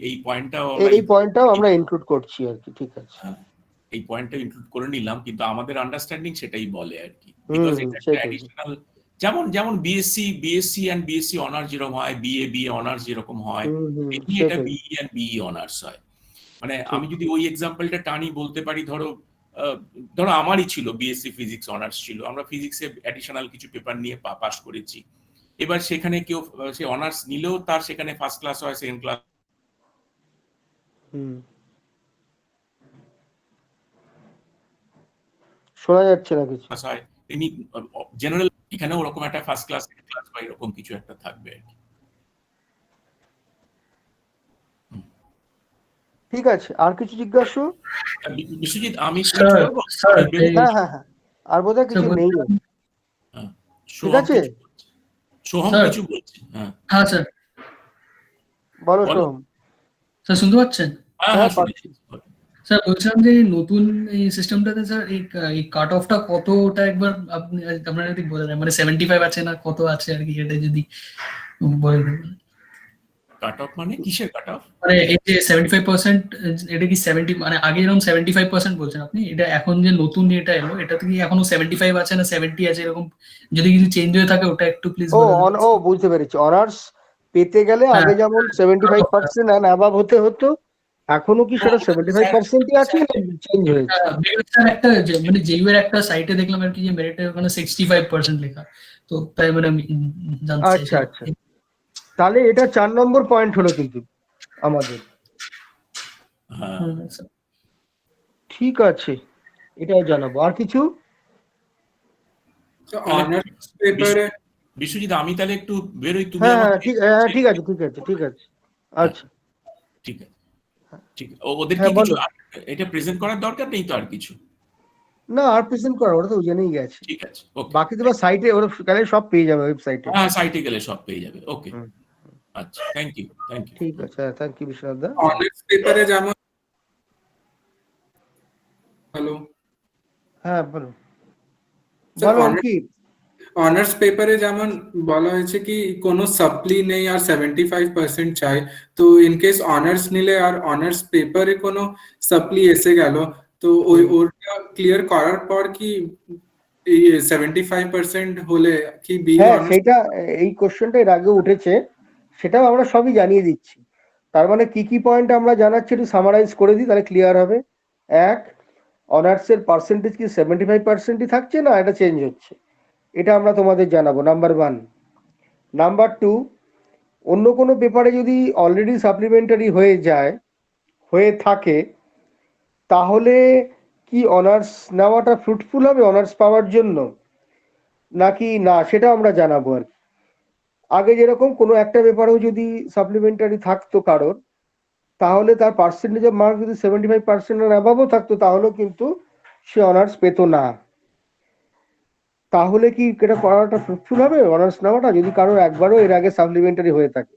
এই পয়েন্টটাও এই পয়েন্টটাও আমরা ইনক্লুড করছি আর কি, ঠিক আছে। এই পয়েন্টটা ইনক্লুড করে নিলাম, কিন্তু আমাদের আন্ডারস্ট্যান্ডিং সেটাই বলে আর কি, হুম, বিকজ এটা একটা সেটাই। অ্যাডিশনাল, যেমন বিএসসি এন্ড বিএসসি অনার্স যেরকম হয়, বিএ অনার্স যেরকম হয়, এমনি এটা সেটাই। বিই এন্ড বিই অনার্স হয়। মানে আমি যদি ওই এক্সাম্পলটা টানি, বলতে পারি, ধরো আমারই ছিল বিএসসি ফিজিক্স অনার্স ছিল, আমরা ফিজিক্সে অ্যাডিশনাল কিছু পেপার নিয়ে পাস করেছি। এবার সেখানে কেউ সে অনার্স নিলেও তার সেখানে ফার্স্ট ক্লাস হয়, সেকেন্ড ক্লাস শোনা যাচ্ছে না কিছু। হয়, এমনি জেনারেল এখানেও ওরকম একটা ফার্স্ট ক্লাস, সেকেন্ড ক্লাস বা এরকম কিছু একটা থাকবে আর কি। ঠিক আছে, আর কিছু জিজ্ঞাসা? বিশ্বজিৎ, আমি হ্যাঁ হ্যাঁ হ্যাঁ, আর বোধহয় কিছু নেই। ঠিক আছে, সোহম কিছু বলছে। হ্যাঁ স্যার, বলো সোহম। স্যার শুনতে পাচ্ছেন? হ্যাঁ পাচ্ছি। স্যার বলছিলাম যে নতুন এই সিস্টেমটাতে স্যার এই কাট অফটা কতটা একবার আপনারা যদি বলে দেন, মানে 75 আছে না কত আছে আর কি, এটা যদি বলে দেন। কাট অফ মানে কিসের কাট অফ? মানে এই যে 75%, এটা কি 70, মানে আগে যেরকম 75% বলছেন আপনি, এটা এখন যে নতুন এটা এলো, এটা কি এখনো 75 আছে না 70 আছে, এরকম যদি কিছু চেঞ্জ হয়ে থাকে ওটা একটু প্লিজ ও বলে দেবেন। ও বুঝতে পেরেছি, অনার্স পেতে গেলে হ্যাঁ, আগে যেমন 75% অ্যান্ড অ্যাবাভ হতে হতো, এখনো কি সেটা 75%ই আছে না চেঞ্জ হয়েছে? স্যার একটা মানে জেইউ এর একটা সাইটে দেখলাম আর কি, যে মেরিটের ওখানে 65% লেখা, তো তাই মানে আমি জানতে চাইছি। আচ্ছা আচ্ছা, তাহলে এটা 4 নম্বর পয়েন্ট হলো কিন্তু আমাদের। হ্যাঁ, স্যার। ঠিক আছে, এটাও জানাবো। আর কিছু? অনার্স পেপারে বিশ্বজিৎ আমি তাহলে একটু বেরোই, তুমি হ্যাঁ আমাকে হ্যাঁ ঠিক আছে ঠিক আছে ঠিক আছে। আচ্ছা ঠিক আছে, ঠিক আছে। ওদের কি হ্যাঁ কিছু বলো। এটা প্রেজেন্ট করার দরকার নেই তো আর কিছু? না আর প্রেজেন্ট করা, ওরা তো জেনেই গেছে। ঠিক আছে, ওকে। বাকি তো সাইটে ওরা গেলে সব পেয়ে যাবে ওয়েবসাইটে। হ্যাঁ, সাইটে গেলে সব পেয়ে যাবে। ওকে, আচ্ছা, থ্যাংক ইউ। ঠিক আছে, হ্যাঁ থ্যাংক ইউ বিশ্বনাথ দা। অনার্স পেপারে যেমন, হ্যালো হ্যাঁ বলো স্যার, বলো অঙ্কিত। অনার্স পেপারে যেমন বলা হয়েছে কি কোনো সাপ্লি নেই আর 75% চাই, তো ইন কেস অনার্স নিলে আর অনার্স পেপারে কোনো সাপ্লি এসে গেল, তো ওটা ক্লিয়ার করার পর কি এই 75% হলে কি বি হ্যাঁ অনার্স? সেটা, এই কোশ্চেনটা এর আগে উঠেছে, সেটাও আমরা সবই জানিয়ে দিচ্ছি। তার মানে কি কি পয়েন্ট আমরা জানাচ্ছি একটু সামারাইজ করে দিই, তাহলে ক্লিয়ার হবে। এক, অনার্সের পার্সেন্টেজ কি 75%ই থাকছে না এটা চেঞ্জ হচ্ছে, এটা আমরা তোমাদের জানাবো, নাম্বার 1। নাম্বার 2, অন্য কোনো পেপারে যদি অলরেডি সাপ্লিমেন্টারি হয়ে থাকে, তাহলে কি অনার্স নেওয়াটা ফ্রুটফুল হবে অনার্স পাওয়ার জন্য নাকি না, সেটা আমরা জানাবো আর কি। আগে যেরকম কোনো একটা পেপারেও যদি সাপ্লিমেন্টারি থাকতো কারোর, তাহলে তার পার্সেন্টেজ অফ মার্ক যদি 75% এর অ্যাবাভও থাকতো, তাহলেও কিন্তু সে অনার্স পেত না। তাহলে কি এটা করাটা ফ্রুটফুল হবে অনার্স নেওয়াটা, যদি কারোর একবারও এর আগে সাপ্লিমেন্টারি হয়ে থাকে?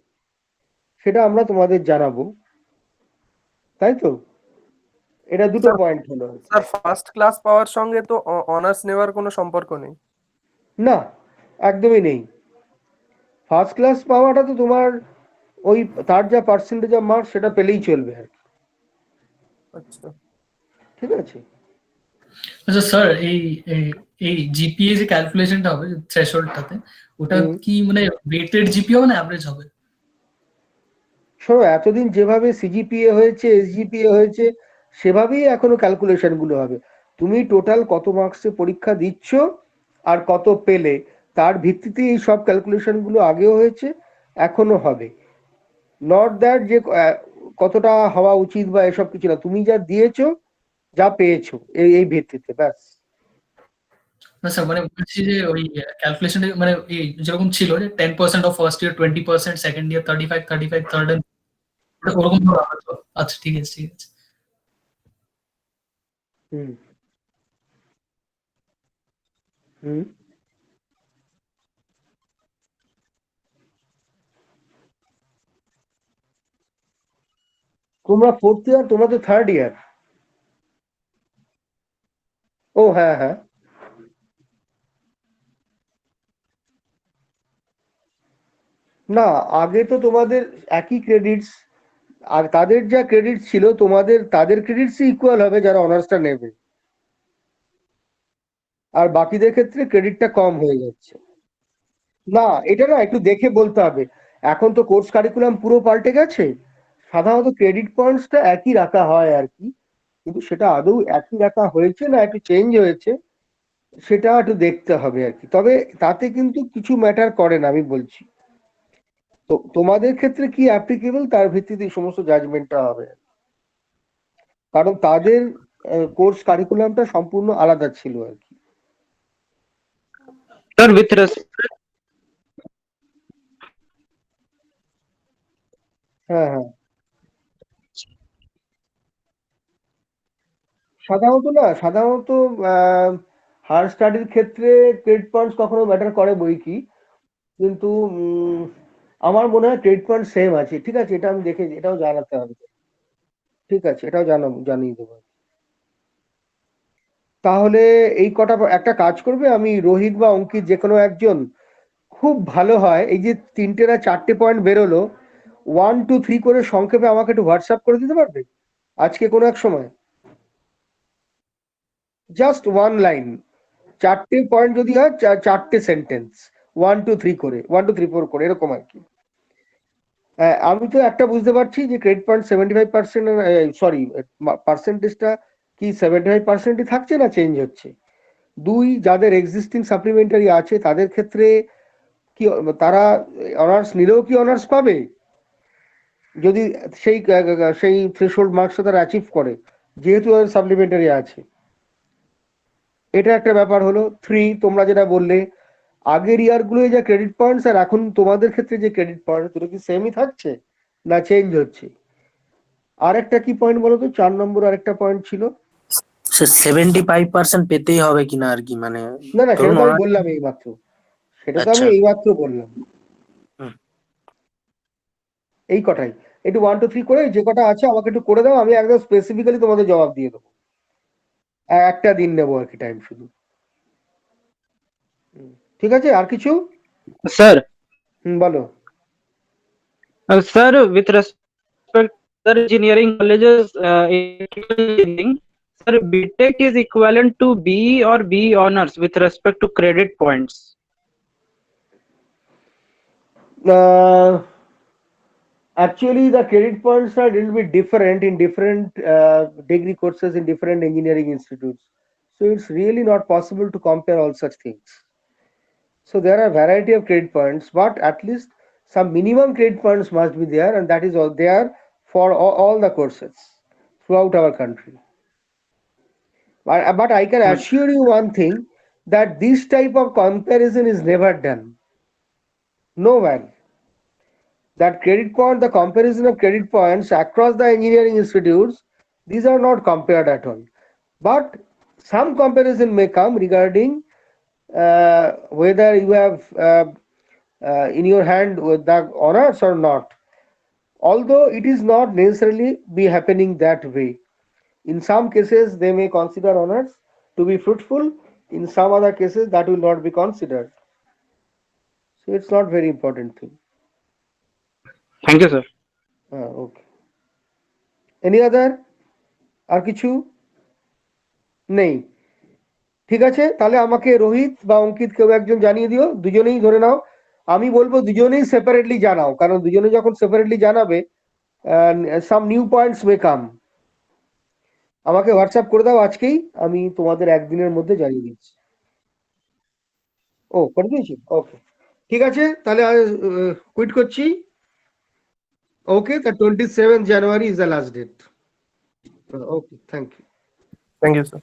সেটা আমরা তোমাদের জানাবো, তাই তো? এটা দুটো পয়েন্ট হলো। স্যার ফার্স্ট ক্লাস পাওয়ার সঙ্গে তো অনার্স নেওয়ার কোনো সম্পর্ক নেই। না একদমই নেই, ফার্স্ট ক্লাস পাওয়াটা তো তোমার ওই তার যা পার্সেন্টেজ অফ মার্কস সেটা পেলেই চলবে আর কি। আচ্ছা ঠিক আছে। আচ্ছা স্যার, এই এই জিপিএ যে ক্যালকুলেশনটা হবে থ্রেশহোল্ডটাতে, ওটা কি মানে ওয়েটেড জিপিএ হবে না অ্যাভারেজ হবে? শোনো, এতদিন যেভাবে সিজিপিএ হয়েছে এসজিপিএ হয়েছে সেভাবেই এখনো ক্যালকুলেশন গুলো হবে। তুমি টোটাল কত মার্কসে পরীক্ষা দিচ্ছ আর কত পেলে, তার ভিত্তিতে এই সব ক্যালকুলেশন গুলো আগেও হয়েছে, এখনো হবে। নট দ্যাট যে কতটা হওয়া উচিত বা এসব কিছু না, তুমি যা দিয়েছো যা পেয়েছো এই ভিত্তিতে ব্যাস। না স্যার, মানে বলছি যে ওই ক্যালকুলেশনটা মানে এই যেরকম ছিল যে 10% of first year, 20% second year, 35 third year, ওরকম ভাবে হবে তো? আচ্ছা ঠিক আছে ঠিক আছে। হুম হুম তোমরা ফোর্থ ইয়ার, তোমরা তো থার্ড ইয়ার। ও হ্যাঁ হ্যাঁ, না আগে তো তোমাদের একই ক্রেডিটস, আর তাদের যা ক্রেডিট ছিল তাদের ক্রেডিটসই ইকুয়াল হবে যারা অনার্সটা নেবে, আর বাকিদের ক্ষেত্রে ক্রেডিটটা কম হয়ে যাচ্ছে। না এটা না, একটু দেখে বলতে হবে। এখন তো কোর্স কারিকুলাম পুরো পাল্টে গেছে, সাধারণত ক্রেডিট পয়েন্টসটা একই রাখা হয় আর কি, কিন্তু সেটা আদৌ একই রাখা হয়েছে না একটু চেঞ্জ হয়েছে, সেটা একটু দেখতে হবে আর কি। তবে তাতে কিন্তু কিছু ম্যাটার করে না, আমি বলছি তো তোমাদের ক্ষেত্রে কি অ্যাপ্লিকেবল তার ভিত্তিতে এই সমস্ত জাজমেন্টটা হবে, কারণ তাদের কোর্স কারিকুলামটা সম্পূর্ণ আলাদা ছিল আর কি। Sir, with হ্যাঁ হ্যাঁ, সাধারণত হায়ার স্টাডির ক্ষেত্রে ক্রেডিট পয়েন্টস কখনো ম্যাটার করে বই কি, কিন্তু আমার মনে হয় ক্রেডিট পয়েন্ট সেম আছে। ঠিক আছে, এটা আমি দেখে এটাও জানাতে হবে। ঠিক আছে, এটাও জানিয়ে দেবো। তাহলে এই কটা একটা কাজ করবে, আমি রোহিত বা অঙ্কিত যে কোনো একজন, খুব ভালো হয় এই যে 3টে না 4টে পয়েন্ট বেরোলো, 1 2 3 করে সংক্ষেপে আমাকে একটু হোয়াটসঅ্যাপ করে দিতে পারবে আজকে কোনো এক সময়? জাস্ট ওয়ান লাইন, 4টে পয়েন্ট যদি হয়, 4টে সেন্টেন্স, 1 2 3 করে, 1 2 3 4 করে, এরকম আর কি। আমি তো একটা বুঝতে পারছি যে ক্রেডিট পয়েন্ট 75%, সরি, পার্সেন্টেজটা কি 75%ই থাকছে না চেঞ্জ হচ্ছে? 2, যাদের এক্সিস্টিং সাপ্লিমেন্টারি আছে তাদের ক্ষেত্রে কি তারা অনার্স নিলেও কি অনার্স পাবে যদি সেই থ্রেশহোল্ড মার্কসটা তারা অ্যাচিভ করে, যেহেতু তাদের সাপ্লিমেন্টারি আছে? এটা একটা ব্যাপার হলো। 3, তোমরা যেটা বললে আগের ইয়ারগুলোয় যা ক্রেডিট পয়েন্টস আর এখন তোমাদের ক্ষেত্রে যে ক্রেডিট পয়েন্ট, দুটো কি সেমই থাকছে না চেঞ্জ হচ্ছে? আরেকটা কি পয়েন্ট বলো তো, 4 নম্বর আরেকটা পয়েন্ট ছিল। 75% পেতেই হবে কিনা আর কি, মানে না না, সেটা ধরুন তো আমি honours- বললাম এইমাত্র, সেটা তো আমি আচ্ছা। এইমাত্র বললাম। হুম। এই কটাই, একটু 1 2 3 করে যে কটা আছে আমাকে একটু করে দাও, আমি একদম স্পেসিফিক্যালি তোমাদের জবাব দিয়ে দেবো। একটা দিন নেবো আর কি টাইম শুধু। ঠিক আছে, আর কিছু? Sir, বলো। sir, with respect to engineering colleges, electrical engineering, sir, BTech is equivalent to BE or BE honors with respect to credit points. Actually, the credit points are a little bit different in different degree courses in different engineering institutes. So it's really not possible to compare all such things. So there are a variety of credit points, but at least some minimum credit points must be there, and that is all there for all the courses throughout our country. But I can assure you one thing, that this type of comparison is never done. Nowhere. That credit point, the comparison of credit points across the engineering institutes, these are not compared at all. But some comparison may come regarding whether you have in your hand with the honors or not. Although it is not necessarily be happening that way. In some cases, they may consider honors to be fruitful. In some other cases, that will not be considered. So it's not very important thing. Thank you, sir. Okay. Any other? আর কিছু নেই? ঠিক আছে, তাহলে আমাকে রোহিত বা অঙ্কিত কেউ একজন জানিয়ে দিও, দুজনেই ধরে নাও। আমি বলবো দুজনেই সেপারেটলি জানাও, কারণ দুজনে যখন সেপারেটলি জানাবে সাম নিউ পয়েন্টস মে কাম। আমাকে হোয়াটসঅ্যাপ করে দাও আজকেই, আমি তোমাদের একদিনের মধ্যে জানিয়ে দিচ্ছি। ও, করে দিয়েছি? ওকে, ঠিক আছে, তাহলে কুইট করছি। ওকে, the 27th January is the last date. Okay, thank you. Thank you sir.